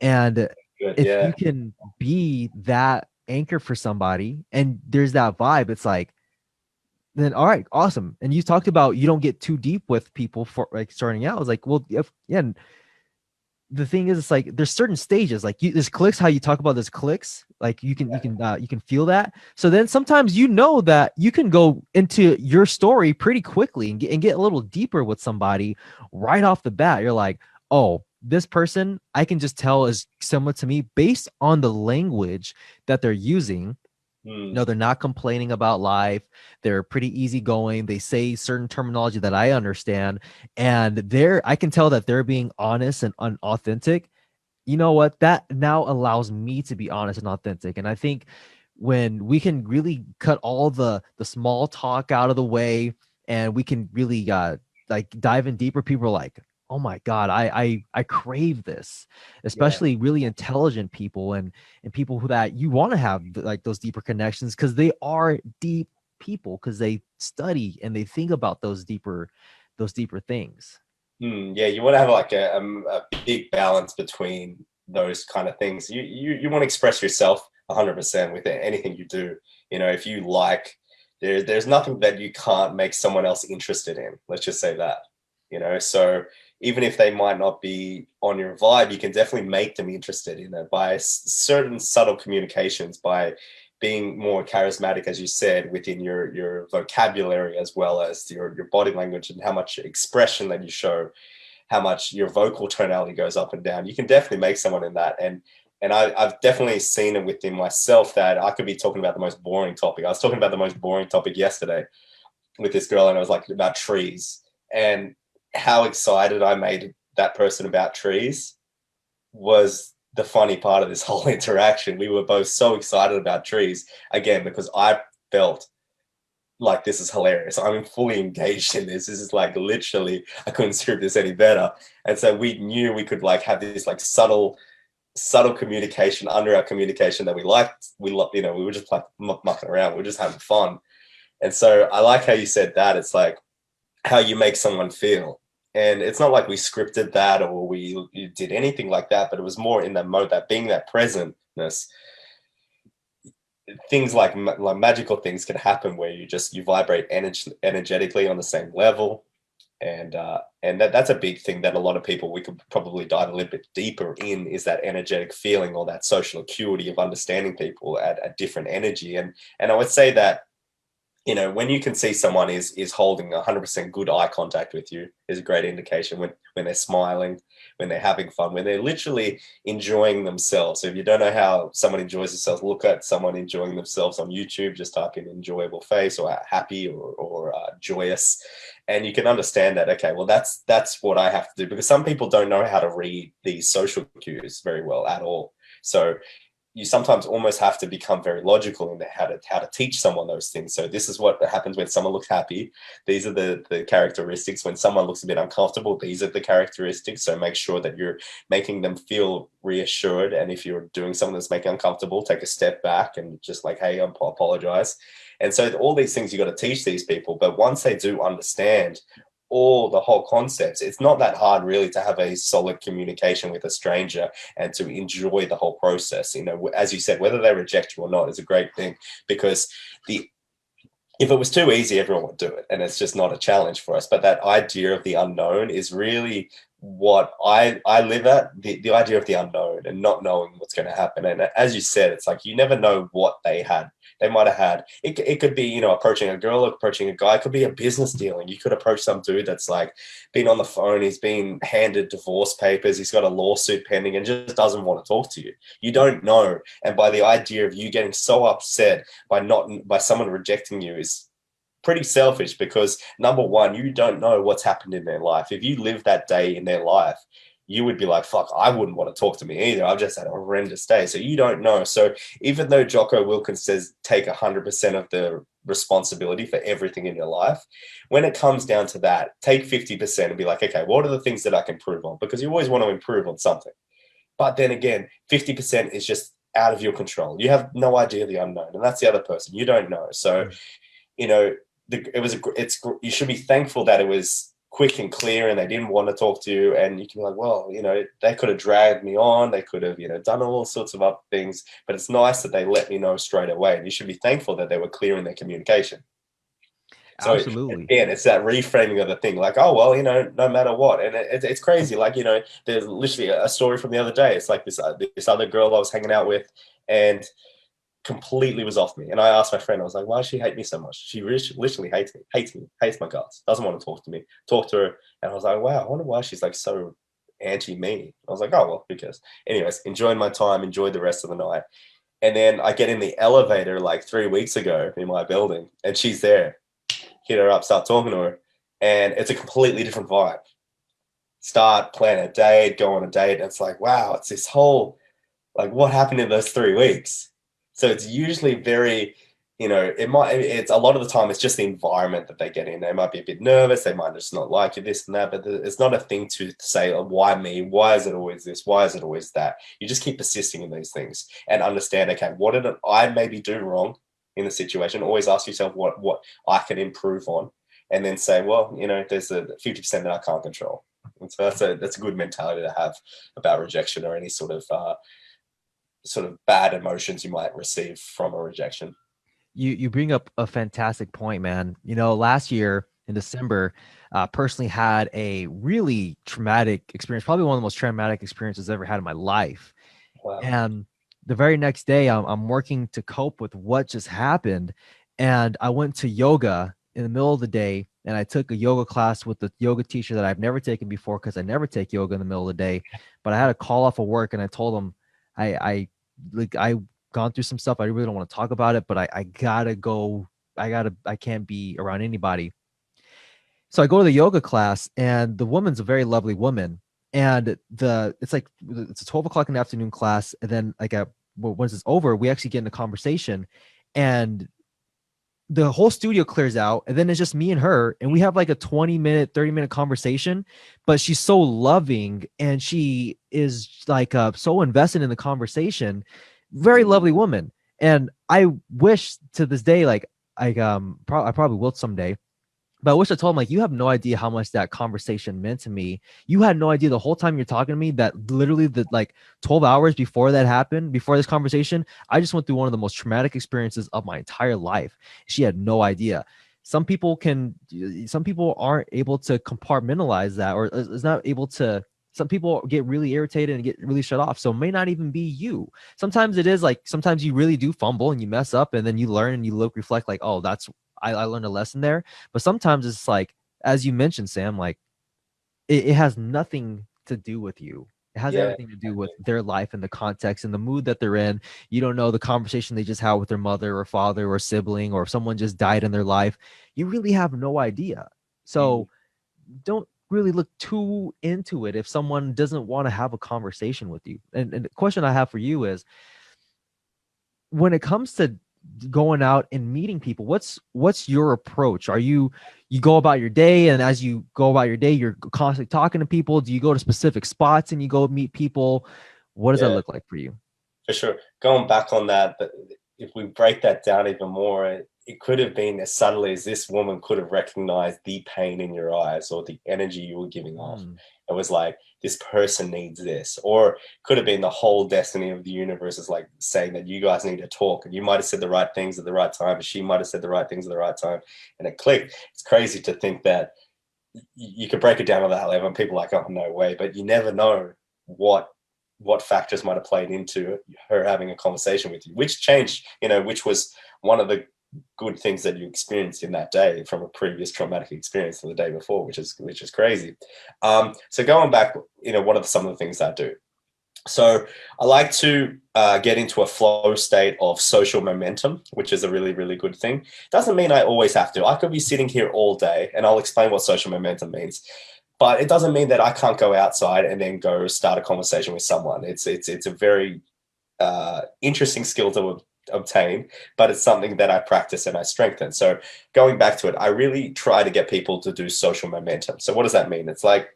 S1: And
S2: Good.
S1: if you
S2: Yeah.
S1: can be that anchor for somebody and there's that vibe, it's like, then all right, awesome. And you talked about you don't get too deep with people for like starting out. I was like, well, yeah. And the thing is, it's like there's certain stages. Like this clicks, how you talk about this clicks. Like you can feel that. So then sometimes that you can go into your story pretty quickly and get a little deeper with somebody right off the bat. You're like, oh, this person I can just tell is similar to me based on the language that they're using. They're not complaining about life. They're pretty easygoing. They say certain terminology that I understand. And I can tell that they're being honest and authentic. You know what? That now allows me to be honest and authentic. And I think when we can really cut all the small talk out of the way and we can really like dive in deeper, people are like, oh my God, I crave this,
S2: Yeah.
S1: especially really intelligent people and people that you want to have like those deeper connections because they are deep people because they study and they think about those deeper things.
S2: Yeah, you want to have like a big balance between those kind of things. You want to express yourself 100% with anything you do. If you like, there's nothing that you can't make someone else interested in. Let's just say that. So even if they might not be on your vibe, you can definitely make them interested in it by certain subtle communications, by being more charismatic, as you said, within your vocabulary, as well as your body language and how much expression that you show, how much your vocal tonality goes up and down. You can definitely make someone in that. And I've definitely seen it within myself that I could be talking about the most boring topic. I was talking about the most boring topic yesterday with this girl, and I was like about trees and how excited I made that person about trees was the funny part of this whole interaction. We were both so excited about trees, again, because I felt like this is hilarious. I'm fully engaged in this. This is like literally, I couldn't script this any better. And so we knew we could like have this like subtle communication under our communication that we liked. We were just like mucking around. We were just having fun. And so I like how you said that. It's like how you make someone feel. And it's not like we scripted that or we did anything like that, but it was more in that mode, that being that presentness. Things like magical things can happen where you vibrate energetically on the same level. And that's a big thing that a lot of people, we could probably dive a little bit deeper in, is that energetic feeling or that social acuity of understanding people at a different energy. And I would say that when you can see someone is holding 100% good eye contact with you is a great indication when they're smiling, when they're having fun, when they're literally enjoying themselves. So if you don't know how someone enjoys themselves, look at someone enjoying themselves on YouTube. Just type in enjoyable face or happy or joyous, and you can understand that, okay, well, that's what I have to do, because some people don't know how to read these social cues very well at all. So you sometimes almost have to become very logical in how to teach someone those things. So this is what happens when someone looks happy. These are the characteristics. When someone looks a bit uncomfortable, these are the characteristics. So make sure that you're making them feel reassured. And if you're doing something that's making uncomfortable, take a step back and just like, hey, I apologize. And so all these things you got to teach these people. But once they do understand all the whole concepts, it's not that hard really to have a solid communication with a stranger and to enjoy the whole process. As you said, whether they reject you or not is a great thing, because if it was too easy, everyone would do it, and it's just not a challenge for us. But that idea of the unknown is really what I live at, the idea of the unknown and not knowing what's going to happen. And as you said, it's like you never know what they had they might have had. It could be, you know, approaching a girl, approaching a guy. It could be a business deal, and you could approach some dude that's like been on the phone, he's been handed divorce papers, he's got a lawsuit pending, and just doesn't want to talk to you. You don't know, and by the idea of you getting so upset by someone rejecting you is pretty selfish, because number one, you don't know what's happened in their life. If you live that day in their life, you would be like, fuck, I wouldn't want to talk to me either. I've just had a horrendous day. So you don't know. So even though Jocko Wilkins says take 100% of the responsibility for everything in your life, when it comes down to that, take 50% and be like, okay, what are the things that I can improve on? Because you always want to improve on something. But then again, 50% is just out of your control. You have no idea the unknown, and that's the other person. You don't know. So, you know, you should be thankful that it was quick and clear and they didn't want to talk to you, and you can be like, well, you know, they could have dragged me on, they could have, you know, done all sorts of other things, but it's nice that they let me know straight away, and you should be thankful that they were clear in their communication. So
S1: Absolutely.
S2: again, it's that reframing of the thing, like, oh well, you know, no matter what. And it's crazy, like, you know, there's literally a story from the other day. It's like this other girl I was hanging out with, and completely was off me. And I asked my friend, I was like, why does she hate me so much? She literally hates me, hates my guts, doesn't want to talk to me, talk to her. And I was like, wow, I wonder why she's like so anti-me. I was like, oh, well, because anyways, enjoying my time, enjoyed the rest of the night. And then I get in the elevator like 3 weeks ago in my building, and she's there. Hit her up, start talking to her. And it's a completely different vibe. Start, plan a date, go on a date. And it's like, wow, it's this whole, like, what happened in those 3 weeks? So it's usually very, you know, it's a lot of the time, it's just the environment that they get in. They might be a bit nervous. They might just not like you, this and that, but it's not a thing to say, oh, why me? Why is it always this? Why is it always that? You just keep persisting in these things and understand, okay, what did I maybe do wrong in the situation? Always ask yourself what I can improve on, and then say, well, you know, there's a 50% that I can't control. And so that's a good mentality to have about rejection or any sort of bad emotions you might receive from a rejection.
S1: You bring up a fantastic point, man. You know, last year in December, personally had a really traumatic experience, probably one of the most traumatic experiences I've ever had in my life.
S2: Wow.
S1: And the very next day, I'm working to cope with what just happened. And I went to yoga in the middle of the day, and I took a yoga class with the yoga teacher that I've never taken before, because I never take yoga in the middle of the day. But I had a call off of work, and I told him I gone through some stuff. I really don't want to talk about it, but I gotta go. I can't be around anybody. So I go to the yoga class, and the woman's a very lovely woman. And it's a 12 o'clock in the afternoon class. And then once it's over, we actually get in a conversation, and the whole studio clears out, and then it's just me and her, and we have like a 20-minute, 30-minute conversation. But she's so loving, and she is like so invested in the conversation. Very lovely woman. And I wish to this day, like I probably will someday, but I wish I told him, like, you have no idea how much that conversation meant to me. You had no idea the whole time you're talking to me that literally the like 12 hours before that happened, before this conversation, I just went through one of the most traumatic experiences of my entire life. She had no idea. Some people aren't able to compartmentalize that, or is not able to. Some people get really irritated and get really shut off. So it may not even be you. Sometimes it is like, sometimes you really do fumble and you mess up, and then you learn and you reflect like, oh, I learned a lesson there. But sometimes it's like, as you mentioned, Sam, like it has nothing to do with you. It has everything to do with their life and the context and the mood that they're in. You don't know the conversation they just had with their mother or father or sibling, or if someone just died in their life. You really have no idea. So don't really look too into it if someone doesn't want to have a conversation with you. And the question I have for you is, when it comes to going out and meeting people, what's your approach? Are you go about your day, and as you go about your day, you're constantly talking to people? Do you go to specific spots and you go meet people? What does that look like for you?
S2: For sure. Going back on that, but if we break that down even more, it could have been as subtly as this woman could have recognized the pain in your eyes or the energy you were giving off. It was like, this person needs this. Or could have been the whole destiny of the universe is like saying that you guys need to talk, and you might have said the right things at the right time, but she might have said the right things at the right time, and it clicked. It's crazy to think that you could break it down to that level and people are like, oh, no way. But you never know what factors might have played into her having a conversation with you, which changed, which was one of the good things that you experienced in that day from a previous traumatic experience from the day before, which is crazy. So going back, what are some of the things I do? So I like to get into a flow state of social momentum, which is a really, really good thing. Doesn't mean I always have to. I could be sitting here all day, and I'll explain what social momentum means. But it doesn't mean that I can't go outside and then go start a conversation with someone. It's a very interesting skill to obtain, but it's something that I practice and I strengthen. So going back to it, I really try to get people to do social momentum. So what does that mean? It's like,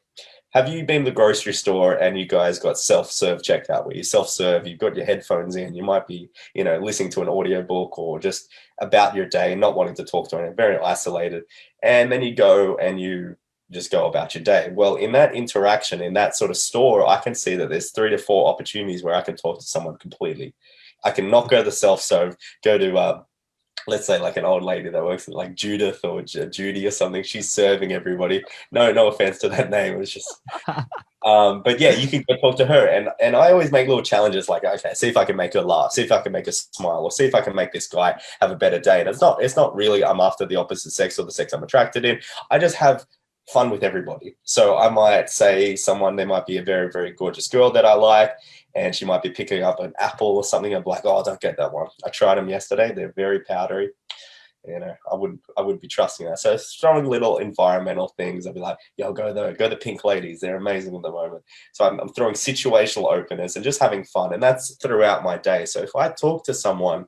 S2: have you been to the grocery store and you guys got self-serve checkout where you self-serve, you've got your headphones in, you might be, listening to an audiobook or just about your day, not wanting to talk to anyone, very isolated. And then you go and you just go about your day. Well, in that interaction, in that sort of store, I can see that there's 3 to 4 opportunities where I can talk to someone completely. I can not go to the self-serve, go to let's say like an old lady that works at like Judith or Judy or something. She's serving everybody. No offense to that name. It was just, but yeah, you can go talk to her. And I always make little challenges like, okay, see if I can make her laugh, see if I can make her smile, or see if I can make this guy have a better day. And it's not really I'm after the opposite sex or the sex I'm attracted in. I just have fun with everybody. So I might say there might be a very, very gorgeous girl that I like, and she might be picking up an apple or something. I'm like, oh, don't get that one. I tried them yesterday. They're very powdery. I wouldn't be trusting that. So throwing little environmental things. I'd be like, yo, go the pink ladies. They're amazing at the moment. So I'm throwing situational openness and just having fun. And that's throughout my day. So if I talk to someone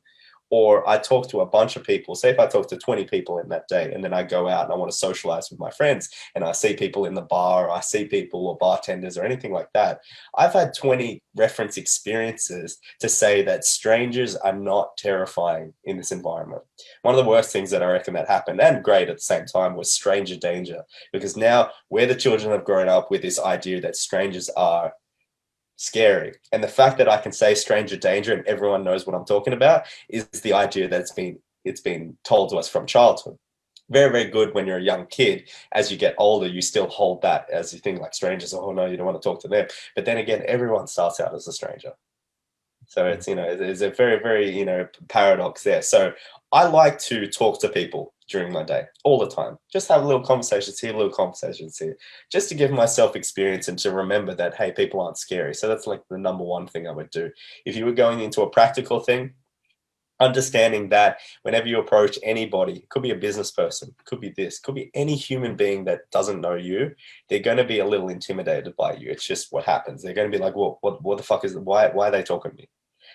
S2: or I talk to a bunch of people, say if I talk to 20 people in that day, and then I go out and I want to socialize with my friends and I see people in the bar, or I see people or bartenders or anything like that, I've had 20 reference experiences to say that strangers are not terrifying in this environment. One of the worst things that I reckon that happened, and great at the same time, was stranger danger, because now we're the children have grown up with this idea that strangers are scary. And the fact that I can say stranger danger and everyone knows what I'm talking about is the idea that it's been told to us from childhood. Very, very good when you're a young kid. As you get older, you still hold that as you think like strangers, oh no, you don't want to talk to them. But then again, everyone starts out as a stranger. So it's, there's a very, very, paradox there. So I like to talk to people during my day all the time. Just have little conversations here, little conversations here, just to give myself experience and to remember that, hey, people aren't scary. So that's like the number one thing I would do. If you were going into a practical thing, understanding that whenever you approach anybody, could be a business person, could be this, could be any human being that doesn't know you, they're going to be a little intimidated by you. It's just what happens. They're going to be like, well, what the fuck why are they talking to me?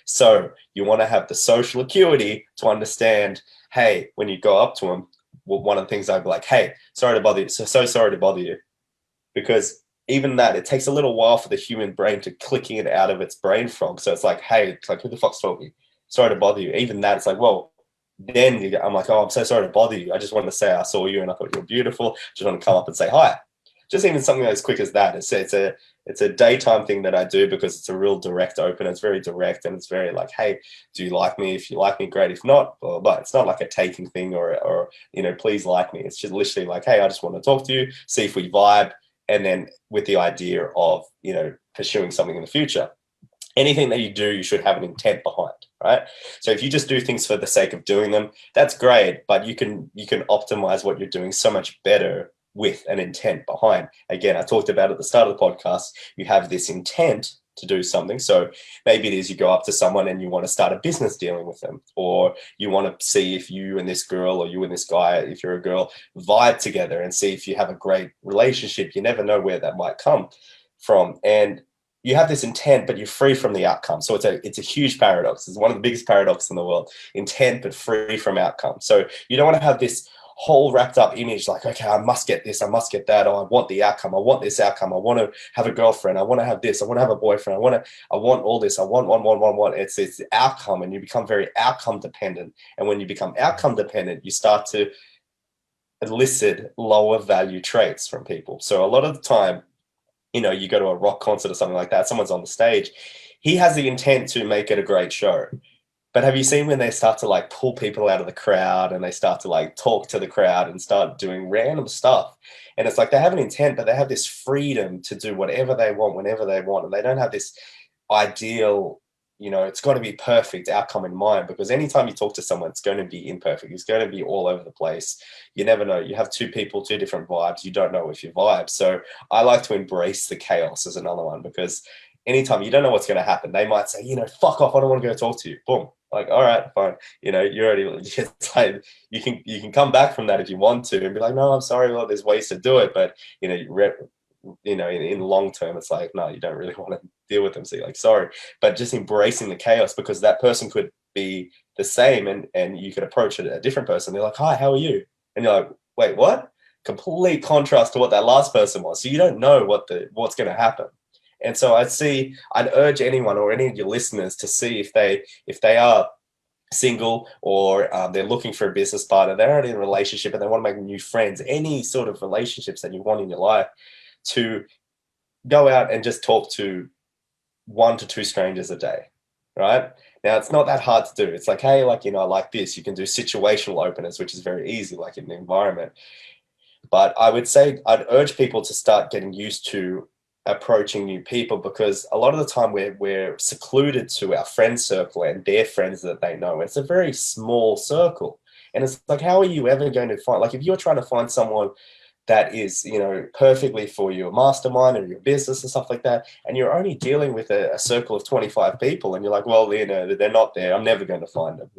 S2: So you want to have the social acuity to understand, hey, when you go up to them, well, one of the things I'd be like, hey, sorry to bother you. So sorry to bother you. Because even that, it takes a little while for the human brain to click in out of its brain fog. So it's like, hey, it's like, who the fuck's talking? Sorry to bother you. Even that, it's like, well, then I'm like, oh, I'm so sorry to bother you. I just wanted to say I saw you and I thought you were beautiful. Just want to come up and say hi. Just even something as quick as that. It's a daytime thing that I do because it's a real direct open. It's very direct and it's very like, hey, do you like me? If you like me, great. If not, blah, blah, blah. It's not like a taking thing or please like me. It's just literally like, hey, I just want to talk to you, see if we vibe, and then with the idea of pursuing something in the future. Anything that you do, you should have an intent behind, right? So if you just do things for the sake of doing them, that's great, but you can optimize what you're doing so much better with an intent behind. Again, I talked about at the start of the podcast, you have this intent to do something. So maybe it is you go up to someone and you want to start a business dealing with them, or you want to see if you and this girl or you and this guy, if you're a girl, vibe together and see if you have a great relationship. You never know where that might come from. And you have this intent, but you're free from the outcome. So it's a huge paradox. It's one of the biggest paradoxes in the world. Intent, but free from outcome. So you don't want to have this whole wrapped up image like, okay, I must get this, I must get that, or I want the outcome, I want this outcome, I want to have a girlfriend, I want to have this, I want to have a boyfriend, I want all this, I want. It's the outcome, and you become very outcome dependent. And when you become outcome dependent, you start to elicit lower value traits from people. So a lot of the time, you go to a rock concert or something like that, someone's on the stage, he has the intent to make it a great show. But have you seen when they start to like pull people out of the crowd and they start to like talk to the crowd and start doing random stuff? And it's like they have an intent, but they have this freedom to do whatever they want, whenever they want. And they don't have this ideal it's got to be perfect outcome in mind, because anytime you talk to someone, it's going to be imperfect. It's going to be all over the place. You never know. You have two people, two different vibes. You don't know if you vibe. So I like to embrace the chaos as another one, because anytime you don't know what's going to happen, they might say, fuck off. I don't want to go talk to you. Boom. Like, all right, fine. You already, it's like, you can come back from that if you want to and be like, no, I'm sorry. Well, there's ways to do it. But, in long term, it's like, no, you don't really want to deal with them. So you're like, sorry, but just embracing the chaos, because that person could be the same, and you could approach a different person. They're like, hi, how are you? And you're like, wait, what? Complete contrast to what that last person was. So you don't know what's going to happen. And so I'd urge anyone or any of your listeners to see if they are single, or they're looking for a business partner, they're already in a relationship and they want to make new friends, any sort of relationships that you want in your life, to go out and just talk to 1 to 2 strangers a day, right? Now, it's not that hard to do. It's like, hey, like, I like this. You can do situational openers, which is very easy, like in the environment. But I would say I'd urge people to start getting used to approaching new people, because a lot of the time we're secluded to our friend circle and their friends that they know. It's a very small circle. And it's like, how are you ever going to find, like, if you're trying to find someone that is, perfectly for your mastermind or your business and stuff like that, and you're only dealing with a circle of 25 people, and you're like, well, they're not there, I'm never going to find them.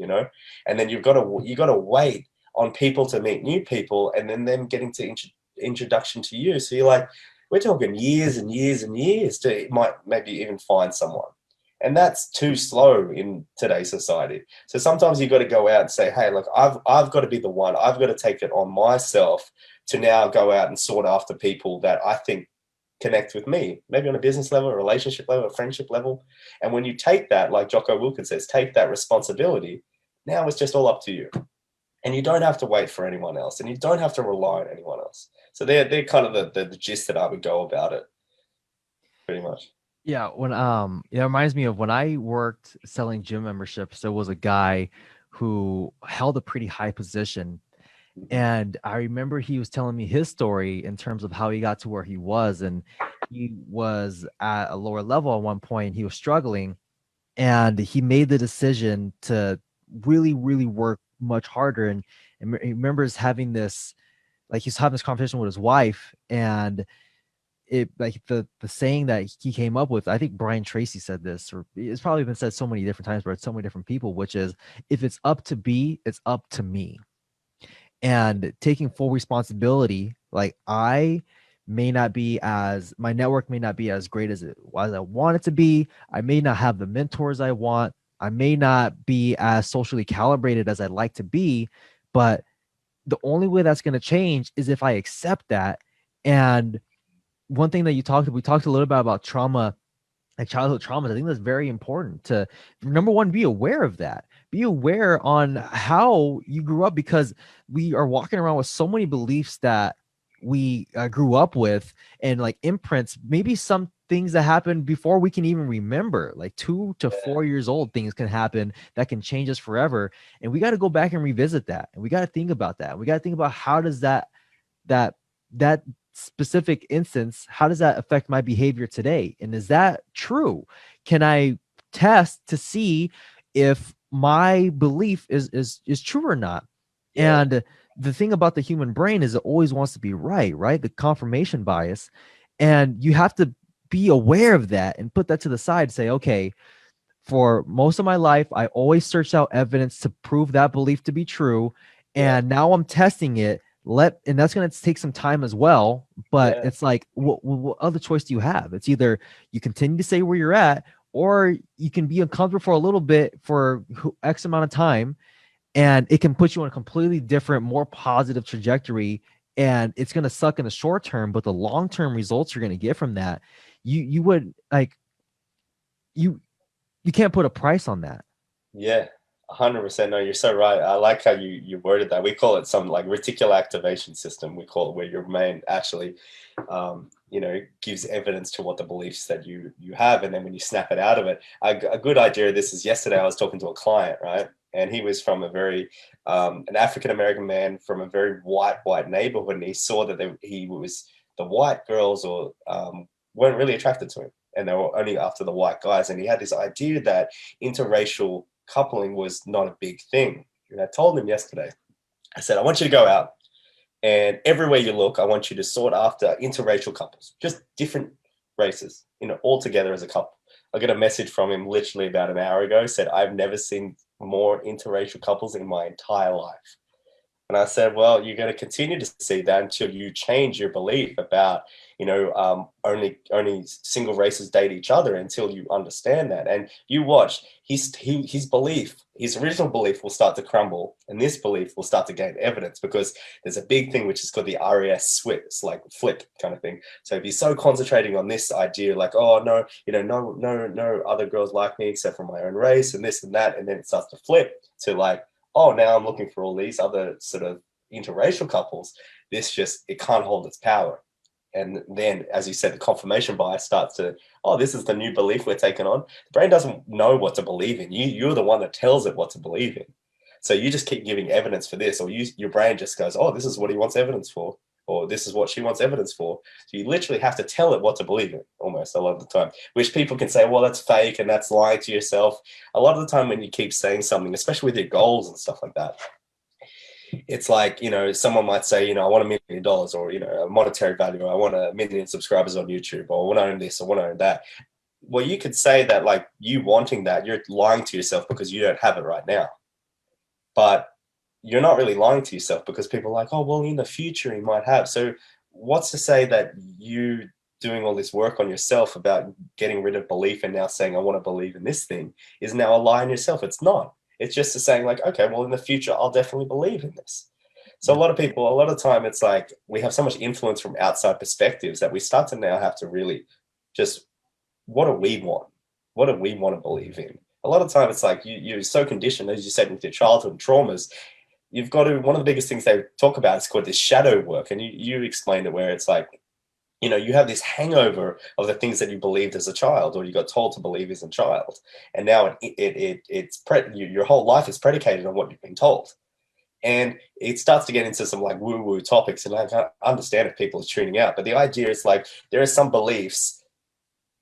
S2: And then you got to wait on people to meet new people, and then them getting to introduction to you. So you're like, we're talking years and years and years to might maybe even find someone. And that's too slow in today's society. So sometimes you've got to go out and say, hey, look, I've got to be the one. I've got to take it on myself to now go out and sort after people that I think connect with me, maybe on a business level, a relationship level, a friendship level. And when you take that, like Jocko Wilkins says, take that responsibility, now it's just all up to you. And you don't have to wait for anyone else, and you don't have to rely on anyone else. So they're kind of the gist that I would go about it, pretty much.
S1: Yeah, it reminds me of when I worked selling gym memberships. There was a guy who held a pretty high position, and I remember he was telling me his story in terms of how he got to where he was, and he was at a lower level at one point. He was struggling, and he made the decision to really, really work much harder. And he remembers having this, like he's having this conversation with his wife, and it like the saying that he came up with, I think Brian Tracy said this, or it's probably been said so many different times, but it's so many different people, which is, if it's up to be, it's up to me. And taking full responsibility, like my network may not be as great as I want it to be. I may not have the mentors I want. I may not be as socially calibrated as I'd like to be, but the only way that's going to change is if I accept that. And one thing that we talked a little bit about trauma, like childhood traumas. I think that's very important to, number one, be aware of that. Be aware on how you grew up, because we are walking around with so many beliefs that we grew up with, and like imprints, maybe some things that happened before we can even remember, like 2 to 4 years old, things can happen that can change us forever. And we got to go back and revisit that. And we got to think about that. We got to think about how does that that specific instance, how does that affect my behavior today? And is that true? Can I test to see if my belief is true or not?
S2: Yeah.
S1: And the thing about the human brain is it always wants to be right? The confirmation bias. And you have to be aware of that and put that to the side, say, okay, for most of my life, I always searched out evidence to prove that belief to be true.
S2: Yeah.
S1: And now I'm testing it. And that's going to take some time as well. But
S2: Yeah.
S1: it's like, what other choice do you have? It's either you continue to stay where you're at, or you can be uncomfortable for a little bit for X amount of time, and it can put you on a completely different, more positive trajectory. And it's going to suck in the short term, but the long-term results you're going to get from that, you would like, you can't put a price on that.
S2: Yeah, 100%. No, you're so right. I like how you worded that. We call it some like reticular activation system. We call it where your brain actually, gives evidence to what the beliefs that you have, and then when you snap it out of it, a good idea of this is yesterday I was talking to a client, right, and he was from a very an African American man from a very white neighborhood, and he saw that he was the white girls or weren't really attracted to him. and they were only after the white guys. And he had this idea that interracial coupling was not a big thing. And I told him yesterday, I said, I want you to go out and everywhere you look, I want you to sort after interracial couples, just different races, all together as a couple. I got a message from him literally about an hour ago, said, I've never seen more interracial couples in my entire life. And I said, well, you're going to continue to see that until you change your belief about, only single races date each other, until you understand that. And you watch his belief, his original belief will start to crumble, and this belief will start to gain evidence, because there's a big thing which is called the RAS switch. It's like flip kind of thing. So if you're so concentrating on this idea, like, oh no, no other girls like me except for my own race and this and that, and then it starts to flip to like, oh, now I'm looking for all these other sort of interracial couples. It can't hold its power. And then, as you said, the confirmation bias starts to, oh, this is the new belief we're taking on. The brain doesn't know what to believe in. You're the one that tells it what to believe in. So you just keep giving evidence for this, or your brain just goes, oh, this is what he wants evidence for, or this is what she wants evidence for. So you literally have to tell it what to believe in, almost a lot of the time, which people can say, well, that's fake and that's lying to yourself. A lot of the time when you keep saying something, especially with your goals and stuff like that, it's like, someone might say, I want $1 million, or, a monetary value, or I want 1 million subscribers on YouTube, or I want to own this, or I want to own that. Well, you could say that, like, you wanting that, you're lying to yourself because you don't have it right now. But you're not really lying to yourself, because people are like, oh, well, in the future you might have. So what's to say that you doing all this work on yourself about getting rid of belief and now saying, I want to believe in this thing, is now a lie in yourself? It's not. It's just saying like, okay, well, in the future, I'll definitely believe in this. So a lot of people, a lot of time, it's like we have so much influence from outside perspectives that we start to now have to really just, what do we want? What do we want to believe in? A lot of time, it's like you're so conditioned, as you said, with your childhood traumas. You've got to, one of the biggest things they talk about is called this shadow work. And you explained it, where it's like, you have this hangover of the things that you believed as a child, or you got told to believe as a child. And now your whole life is predicated on what you've been told. And it starts to get into some like woo-woo topics. And I can't understand if people are tuning out. But the idea is like, there are some beliefs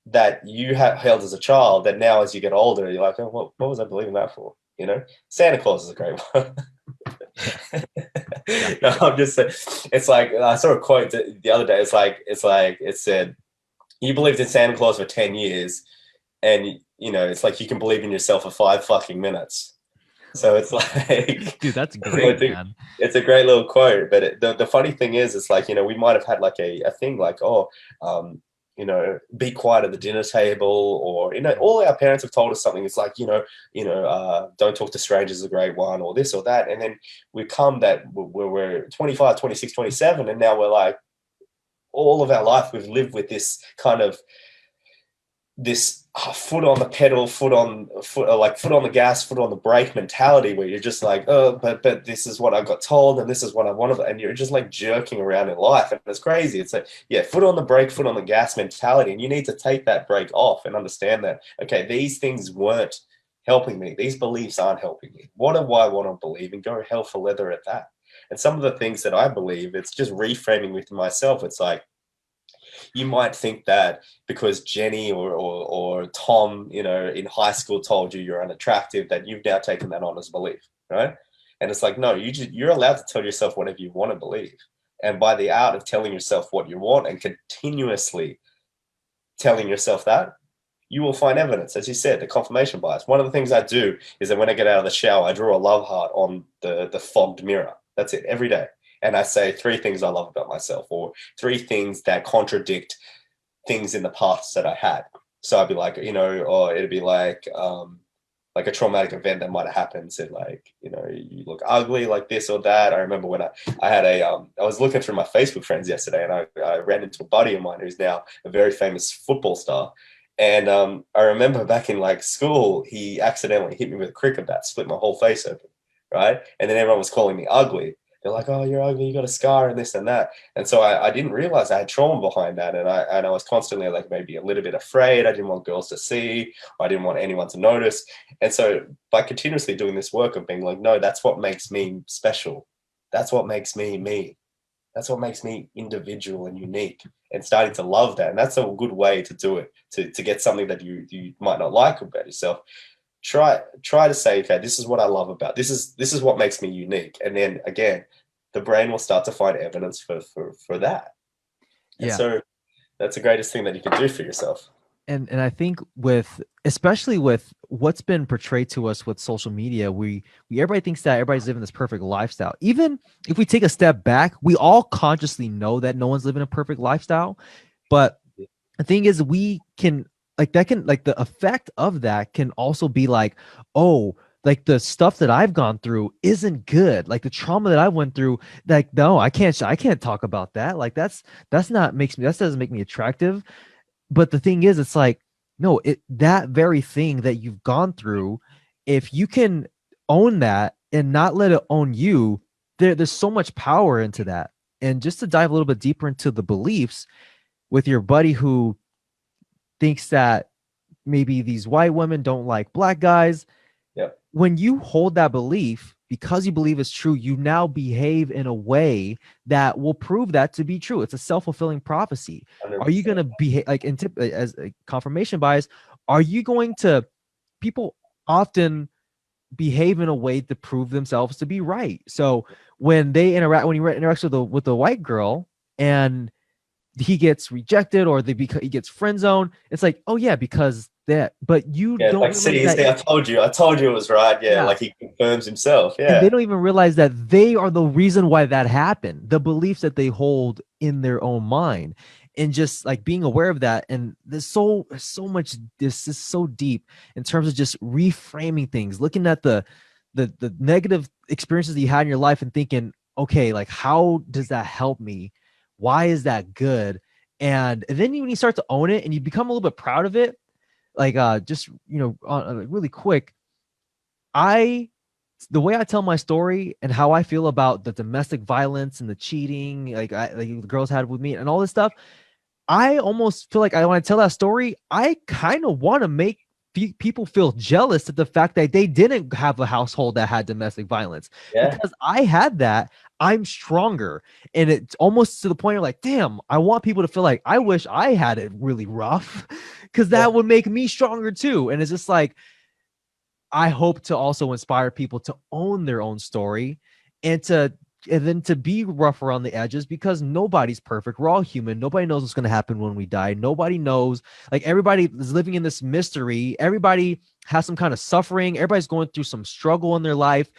S2: that you have held as a child that now as you get older, you're like, oh, what was I believing that for? Santa Claus is a great one. No, I'm just saying, it's like, I saw a quote the other day. It said, you believed in Santa Claus for 10 years and it's like you can believe in yourself for 5 fucking minutes. So it's like,
S1: dude, that's great, man.
S2: It's a great little quote. But the funny thing is, it's like, we might have had like a thing like, be quiet at the dinner table, or, all our parents have told us something. It's like, don't talk to strangers is a great one, or this or that. And then we come that we're 25, 26, 27. And now we're like, all of our life, we've lived with this kind of this foot on the pedal, foot on the gas, foot on the brake mentality, where you're just like, oh, but this is what I got told, and this is what I want, and you're just like jerking around in life, and it's crazy. It's like, yeah, foot on the brake, foot on the gas mentality, and you need to take that brake off and understand that, okay, these things weren't helping me. These beliefs aren't helping me. What do I want to believe? And go hell for leather at that. And some of the things that I believe, it's just reframing with myself. It's like, you might think that because Jenny or Tom, in high school told you you're unattractive, that you've now taken that on as belief, right? And it's like, no, you're allowed to tell yourself whatever you want to believe. And by the art of telling yourself what you want and continuously telling yourself that, you will find evidence. As you said, the confirmation bias. One of the things I do is that when I get out of the shower, I draw a love heart on the fogged mirror. That's it, every day. And I say 3 things I love about myself, or 3 things that contradict things in the past that I had. So I'd be like, or it'd be like a traumatic event that might have happened. So like, you look ugly, like this or that. I remember when I had I was looking through my Facebook friends yesterday, and I ran into a buddy of mine who's now a very famous football star. And I remember back in like school, he accidentally hit me with a cricket bat, split my whole face open, right? And then everyone was calling me ugly. They're like, oh, you're ugly, you got a scar and this and that. And so I didn't realize I had trauma behind that. And I was constantly like maybe a little bit afraid. I didn't want girls to see. I didn't want anyone to notice. And so by continuously doing this work of being like, no, that's what makes me special. That's what makes me me. That's what makes me individual and unique, and starting to love that. And that's a good way to do it, to get something that you might not like about yourself. Try to say, okay, this is what I love about this is what makes me unique. And then again, the brain will start to find evidence for that. And
S1: Yeah.
S2: so that's the greatest thing that you can do for yourself.
S1: And I think with, especially with what's been portrayed to us with social media, we everybody thinks that everybody's living this perfect lifestyle. Even if we take a step back, we all consciously know that no one's living a perfect lifestyle. But the thing is, we can, like, that can, like, the effect of that can also be like, oh, like the stuff that I've gone through isn't good. Like the trauma that I went through, like, no, I can't talk about that. Like that's not makes me, that doesn't make me attractive. But the thing is, it's like, no, it, that very thing that you've gone through, if you can own that and not let it own you, there's so much power into that. And just to dive a little bit deeper into the beliefs with your buddy who thinks that maybe these white women don't like black guys,
S2: Yeah.
S1: when you hold that belief, because you believe it's true, you now behave in a way that will prove that to be true. It's a self-fulfilling prophecy. Are you going
S2: 100%.
S1: to behave like, as a confirmation bias? Are you going to, people often behave in a way to prove themselves to be right. So when they interact, when he interacts with the white girl and he gets rejected, or he gets friend zoned, it's like, oh yeah, because that, but you
S2: Yeah, it's
S1: don't
S2: like,
S1: realize
S2: see,
S1: that.
S2: I told you it was right. Yeah,
S1: Yeah.
S2: like he confirms himself.
S1: And they
S2: Yeah.
S1: don't even realize that they are the reason why that happened, the beliefs that they hold in their own mind. And just like being aware of that. And there's so much, this is so deep in terms of just reframing things, looking at the negative experiences that you had in your life and thinking, okay, like, how does that help me? Why is that good? And then when you start to own it and you become a little bit proud of it, like, just, really quick, I the way I tell my story and how I feel about the domestic violence and the cheating, like the girls had with me and all this stuff, I almost feel like I want to tell that story. I kind of want to make people feel jealous at the fact that they didn't have a household that had domestic violence,
S2: Yeah.
S1: because I had that. I'm stronger. And it's almost to the point of like, damn, I want people to feel like I wish I had it really rough, because
S2: Yeah.
S1: that would make me stronger too. And it's just like, I hope to also inspire people to own their own story, and then to be rough around the edges, because nobody's perfect. We're all human. Nobody knows what's going to happen when we die. Nobody knows. Like, everybody is living in this mystery. Everybody has some kind of suffering. Everybody's going through some struggle in their life.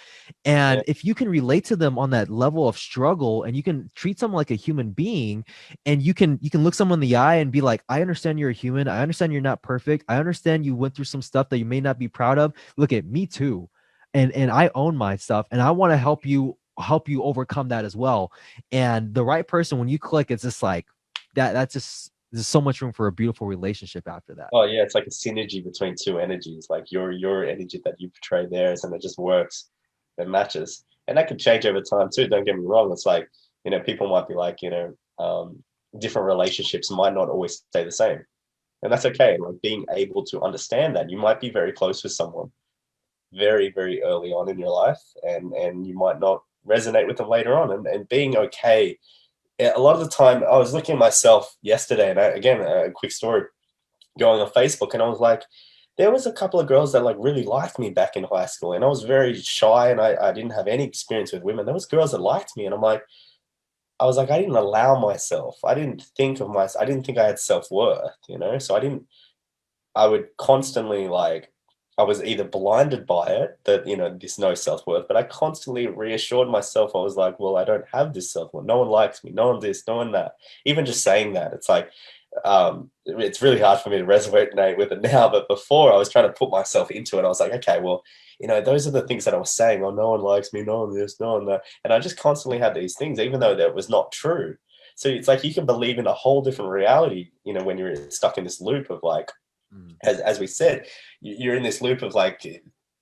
S2: Yeah.
S1: And if you can relate to them on that level of struggle, and you can treat someone like a human being, and you can look someone in the eye and be like, I understand you're a human. I understand you're not perfect. I understand you went through some stuff that you may not be proud of. Look at me too. And I own my stuff, and I want to help you overcome that as well. And the right person, when you click, it's just like that's just, there's so much room for a beautiful relationship after that.
S2: Oh yeah, it's like a synergy between two energies. Like your energy that you portray theirs, and it just works. It matches, and that could change over time too. Don't get me wrong. It's like, people might be like, different relationships might not always stay the same, and that's okay. Like, being able to understand that you might be very close with someone very very early on in your life, and you might not resonate with them later on, and being okay. A lot of the time, I was looking at myself yesterday, and again, a quick story, going on Facebook, and I was like, there was a couple of girls that like really liked me back in high school, and I was very shy, and I didn't have any experience with women. There was girls that liked me, and I was like, I didn't allow myself. I didn't think of myself. I didn't think I had self-worth. So I would constantly like, I was either blinded by it, that, this no self-worth, but I constantly reassured myself. I was like, well, I don't have this self-worth. No one likes me. No one this, no one that. Even just saying that, it's like, it's really hard for me to resonate with it now. But before, I was trying to put myself into it. I was like, okay, well, those are the things that I was saying. Oh, no one likes me. No one this, no one that. And I just constantly had these things, even though that was not true. So it's like you can believe in a whole different reality, when you're stuck in this loop of like,
S1: Mm.
S2: as we said, you're in this loop of like,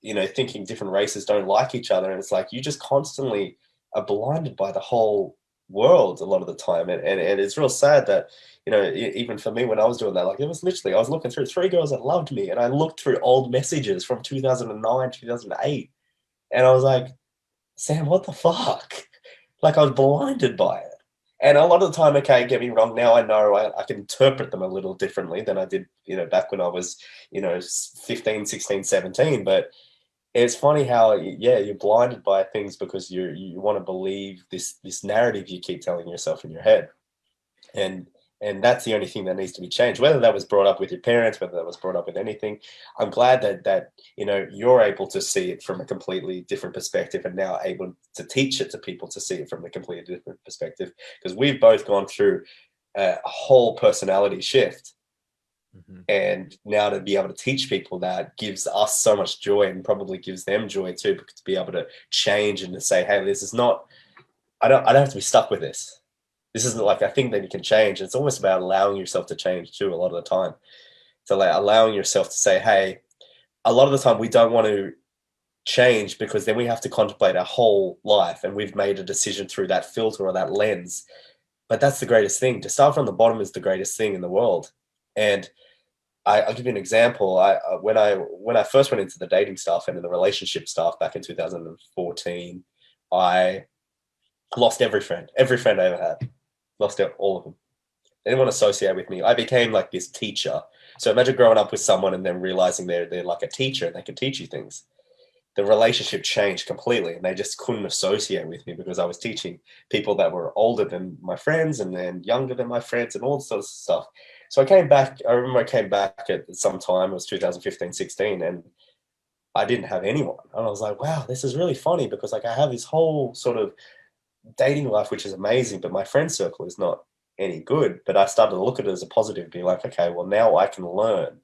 S2: thinking different races don't like each other, and it's like you just constantly are blinded by the whole world a lot of the time, and it's real sad that, even for me when I was doing that, like, it was literally, I was looking through three girls that loved me, and I looked through old messages from 2009, 2008, and I was like, Sam, what the fuck? Like, I was blinded by it. And a lot of the time, okay, get me wrong, now I know I can interpret them a little differently than I did, back when I was, 15, 16, 17. But it's funny how, yeah, you're blinded by things because you want to believe this narrative you keep telling yourself in your head. And that's the only thing that needs to be changed, whether that was brought up with your parents, whether that was brought up with anything. I'm glad that you're able to see it from a completely different perspective, and now able to teach it to people to see it from a completely different perspective, because we've both gone through a whole personality shift.
S1: Mhm.
S2: And now to be able to teach people that gives us so much joy, and probably gives them joy too, because to be able to change and to say, hey, this is not, I don't have to be stuck with this. This isn't like a thing that you can change. It's almost about allowing yourself to change too, a lot of the time. So like allowing yourself to say, hey, a lot of the time we don't want to change, because then we have to contemplate our whole life, and we've made a decision through that filter or that lens. But that's the greatest thing. To start from the bottom is the greatest thing in the world. And I'll give you an example. When I first went into the dating stuff and in the relationship stuff back in 2014, I lost every friend I ever had. Lost all of them. They didn't want to associate with me. I became like this teacher. So imagine growing up with someone and then realizing they're like a teacher and they can teach you things. The relationship changed completely, and they just couldn't associate with me because I was teaching people that were older than my friends and then younger than my friends and all sorts of stuff. So I came back. I remember I came back at some time, it was 2015, 16, and I didn't have anyone. And I was like, wow, this is really funny, because like I have this whole sort of dating life, which is amazing, but my friend circle is not any good. But I started to look at it as a positive, be like, okay, well, now I can learn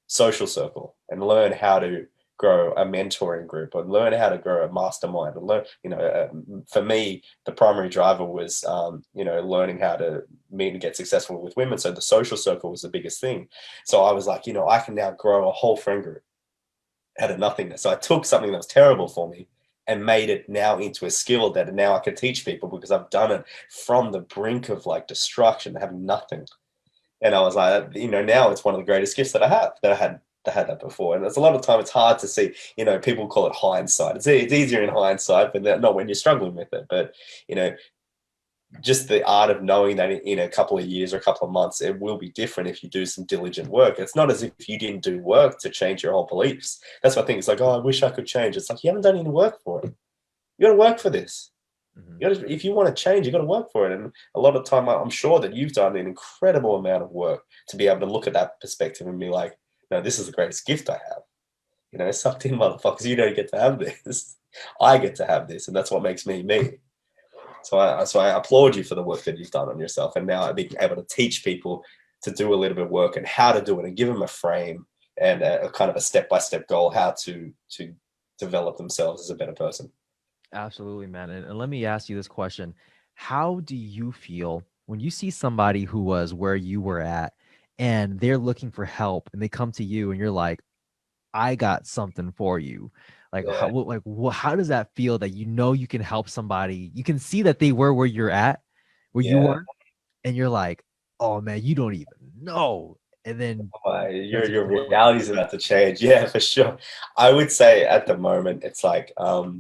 S2: social circle and learn how to grow a mentoring group and learn how to grow a mastermind and learn, for me, the primary driver was, learning how to meet and get successful with women. So the social circle was the biggest thing. So I was like, I can now grow a whole friend group out of nothingness. So I took something that was terrible for me and made it now into a skill that now I can teach people, because I've done it from the brink of like destruction, having nothing. And I was like, now it's one of the greatest gifts that I have, that I had that before. And there's a lot of time it's hard to see, people call it hindsight. It's easier in hindsight, but not when you're struggling with it. But, just the art of knowing that in a couple of years or a couple of months, it will be different if you do some diligent work. It's not as if you didn't do work to change your whole beliefs. That's what I think. It's like, oh, I wish I could change. It's like, you haven't done any work for it. You got to work for this.
S1: Mhm.
S2: If you want to change, you got to work for it. And a lot of time, I'm sure that you've done an incredible amount of work to be able to look at that perspective and be like, no, this is the greatest gift I have. Sucked in, motherfuckers. You don't get to have this. I get to have this, and that's what makes me me. So I applaud you for the work that you've done on yourself, and now being able to teach people to do a little bit of work and how to do it, and give them a frame and a kind of a step-by-step goal how to develop themselves as a better person.
S1: Absolutely, man. And let me ask you this question. How do you feel when you see somebody who was where you were at and they're looking for help and they come to you and you're like, I got something for you? Like,
S2: Yeah,
S1: how does that feel that you can help somebody? You can see that they were where you're at, where you
S2: yeah.
S1: were, and you're like, oh man, you don't even know. And then that's
S2: Your
S1: exactly what
S2: reality is about to change. Yeah, for sure. I would say at the moment it's like, I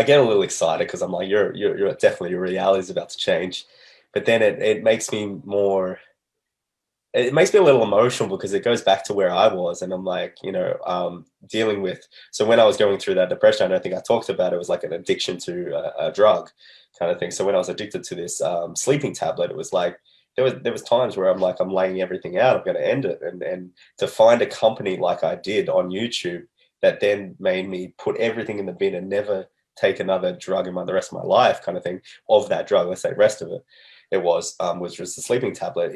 S2: get a little excited because I'm like, you're definitely, your reality is about to change. But then it makes me more, it makes me a little emotional, because it goes back to where I was, and I'm like, dealing with. So when I was going through that depression, I don't think I talked about it, was like an addiction to a drug kind of thing. So when I was addicted to this sleeping tablet, it was like there was times where I'm like, I'm laying everything out, I'm going to end it, and to find a company like I did on YouTube that then made me put everything in the bin and never take another drug in the rest of my life, kind of thing, of that drug, let's say rest of it, it was just the sleeping tablet,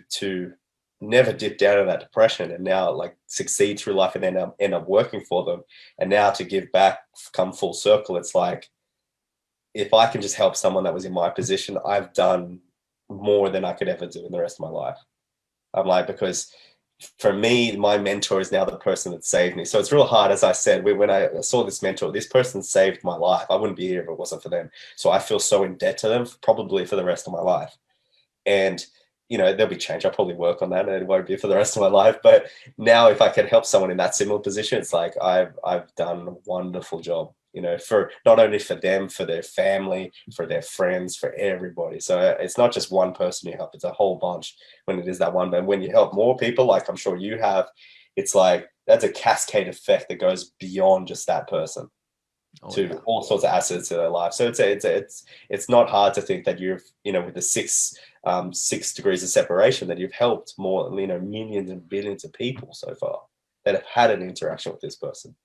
S2: to never dip down in that depression, and now like succeed through life, and then end up working for them, and now to give back, come full circle. It's like, if I can just help someone that was in my position, I've done more than I could ever do in the rest of my life. I'm like, because for me, my mentor is now the person that saved me. So it's real hard. As I said, when I saw this mentor, this person saved my life. I wouldn't be here if it wasn't for them. So I feel so in debt to them, probably for the rest of my life. And there'll be change. I'll probably work on that, and it won't be for the rest of my life. But now, if I can help someone in that similar position, it's like I've done a wonderful job. for not only for them, for their family, for their friends, for everybody. So it's not just one person you help, it's a whole bunch when it is that one. But when you help more people, like I'm sure you have, it's like that's a cascade effect that goes beyond just that person
S1: Oh
S2: to
S1: yeah.
S2: all sorts of assets in their life. So it's not hard to think that you've, with the 6 degrees of separation, that you've helped more, millions and billions of people so far that have had an interaction with this person.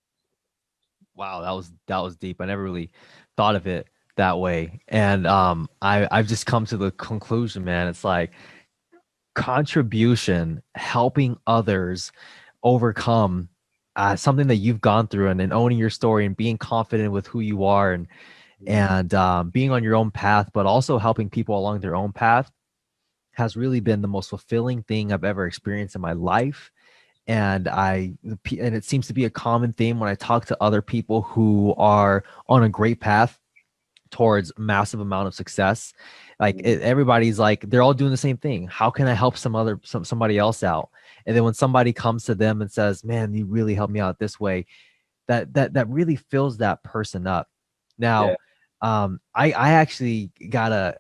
S1: Wow, that was deep. I never really thought of it that way. And I've just come to the conclusion, man. It's like contribution, helping others overcome something that you've gone through, and owning your story and being confident with who you are, and being on your own path, but also helping people along their own path has really been the most fulfilling thing I've ever experienced in my life. And it seems to be a common theme when I talk to other people who are on a great path towards massive amount of success. Like everybody's like, they're all doing the same thing. How can I help somebody else out? And then when somebody comes to them and says, man, you really helped me out this way, that really fills that person up.
S2: Yeah.
S1: Now, I actually gotta,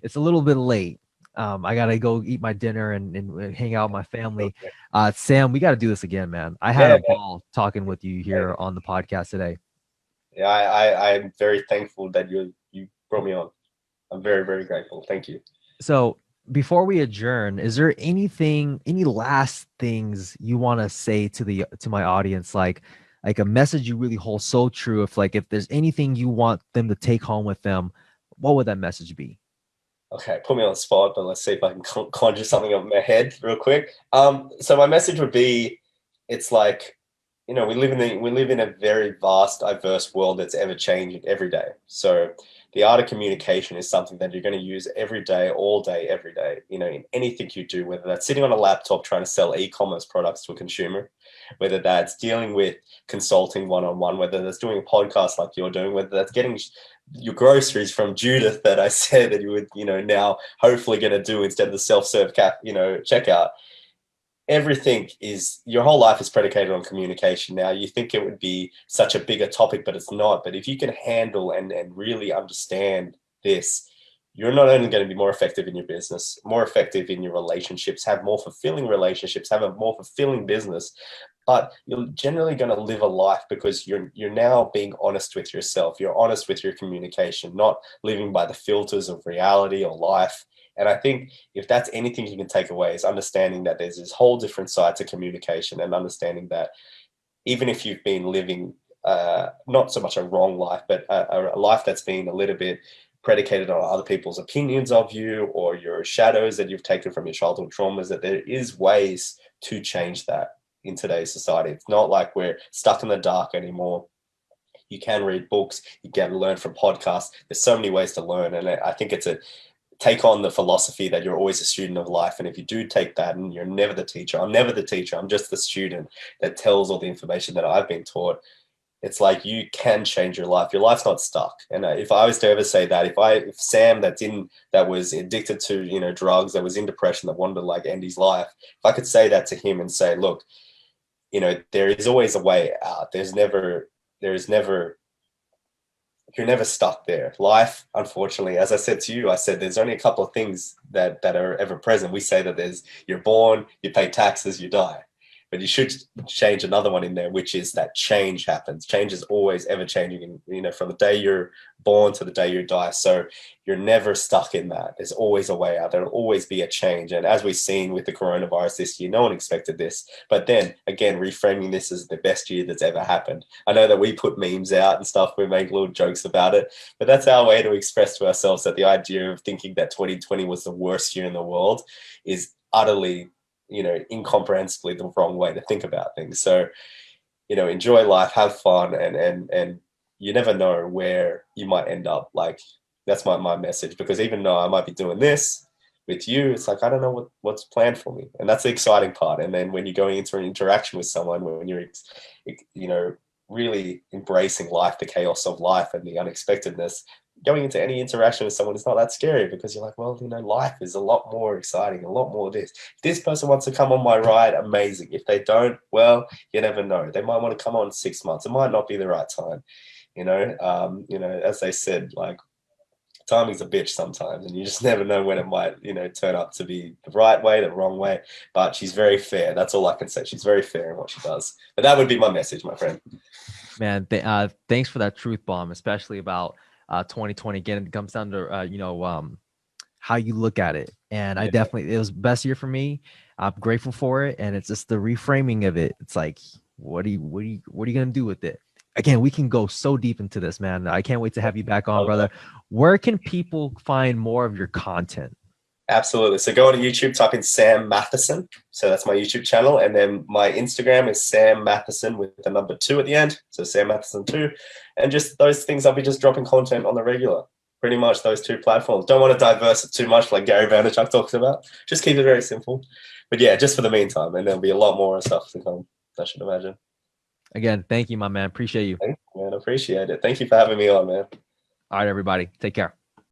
S1: it's a little bit late. I gotta go eat my dinner and hang out with my family.
S2: Okay.
S1: Sam, we gotta do this again, man. I had
S2: Yeah.
S1: a ball talking with you here on the podcast today.
S2: Yeah. I'm very thankful that you brought me on. I'm very, very grateful. Thank you.
S1: So before we adjourn, is there any last things you want to say to my audience, like a message you really hold so true? If there's anything you want them to take home with them, what would that message be?
S2: Okay, put me on the spot, but let's see if I can conjure something up in my head real quick. So my message would be, it's like, we live in a very vast, diverse world that's ever changing every day. So the art of communication is something that you're going to use every day, all day, every day. In anything you do, whether that's sitting on a laptop trying to sell e-commerce products to a consumer, whether that's dealing with consulting one-on-one, whether that's doing a podcast like you're doing, whether that's getting your groceries from Judith that I said that you would, now hopefully going to do instead of the self-serve checkout. Everything is, your whole life is predicated on communication. Now you think it would be such a bigger topic, but it's not. But if you can handle and really understand this, you're not only going to be more effective in your business, more effective in your relationships, have more fulfilling relationships, have a more fulfilling business, but you're generally going to live a life because you're now being honest with yourself. You're honest with your communication, not living by the filters of reality or life. And I think if that's anything you can take away, is understanding that there's this whole different side to communication, and understanding that even if you've been living not so much a wrong life, but a life that's been a little bit predicated on other people's opinions of you or your shadows that you've taken from your childhood traumas, that there is ways to change that in today's society. It's not like we're stuck in the dark anymore. You can read books, you can learn from podcasts. There's so many ways to learn. And I think it's a take on the philosophy that you're always a student of life. And if you do take that, and you're never the teacher, I'm never the teacher, I'm just the student that tells all the information that I've been taught. It's like you can change your life. Your life's not stuck. And if I was to ever say that, if Sam that was addicted to drugs, that was in depression, that wanted to like end his life, if I could say that to him and say, look, there is always a way out. You're never stuck there. Life, unfortunately, as I said to you, I said there's only a couple of things that are ever present. We say that you're born, you pay taxes, you die. But you should change another one in there, which is that change happens. Change is always ever changing, and from the day you're born to the day you die. So you're never stuck in that. There's always a way out. There'll always be a change. And as we've seen with the coronavirus this year, no one expected this. But then again, reframing this as the best year that's ever happened. I know that we put memes out and stuff. We make little jokes about it, but that's our way to express to ourselves that the idea of thinking that 2020 was the worst year in the world is utterly incomprehensibly the wrong way to think about things. So, enjoy life, have fun, and you never know where you might end up. Like that's my message, because even though I might be doing this with you, it's like I don't know what's planned for me, and that's the exciting part. And then when you're going into an interaction with someone, when you're really embracing life, the chaos of life and the unexpectedness, going into any interaction with someone is not that scary, because you're like, well, life is a lot more exciting, a lot more of this. If this person wants to come on my ride, amazing. If they don't, well, you never know. They might want to come on 6 months. It might not be the right time. As they said, like, timing's a bitch sometimes, and you just never know when it might, turn up to be the right way, the wrong way. But she's very fair. That's all I can say. She's very fair in what she does. But that would be my message, my friend.
S1: Man, thanks for that truth bomb, especially about 2020. Again, it comes down to how you look at it. And it was the best year for me. I'm grateful for it, and it's just the reframing of it. It's like, what are you gonna do with it? Again, we can go so deep into this, man. I can't wait to have you back on, brother. Where can people find more of your content?
S2: Absolutely. So go on to YouTube, type in Sam Matheson. So that's my YouTube channel. And then my Instagram is Sam Matheson with the number 2 at the end. So Sam Matheson 2. And just those things, I'll be just dropping content on the regular. Pretty much those 2 platforms. Don't want to diverse it too much like Gary Vaynerchuk talks about. Just keep it very simple. But yeah, just for the meantime. And there'll be a lot more stuff to come, I should imagine.
S1: Again, thank you, my man. Appreciate you.
S2: Thanks, man. Appreciate it. Thank you for having me on, man.
S1: All right, everybody. Take care.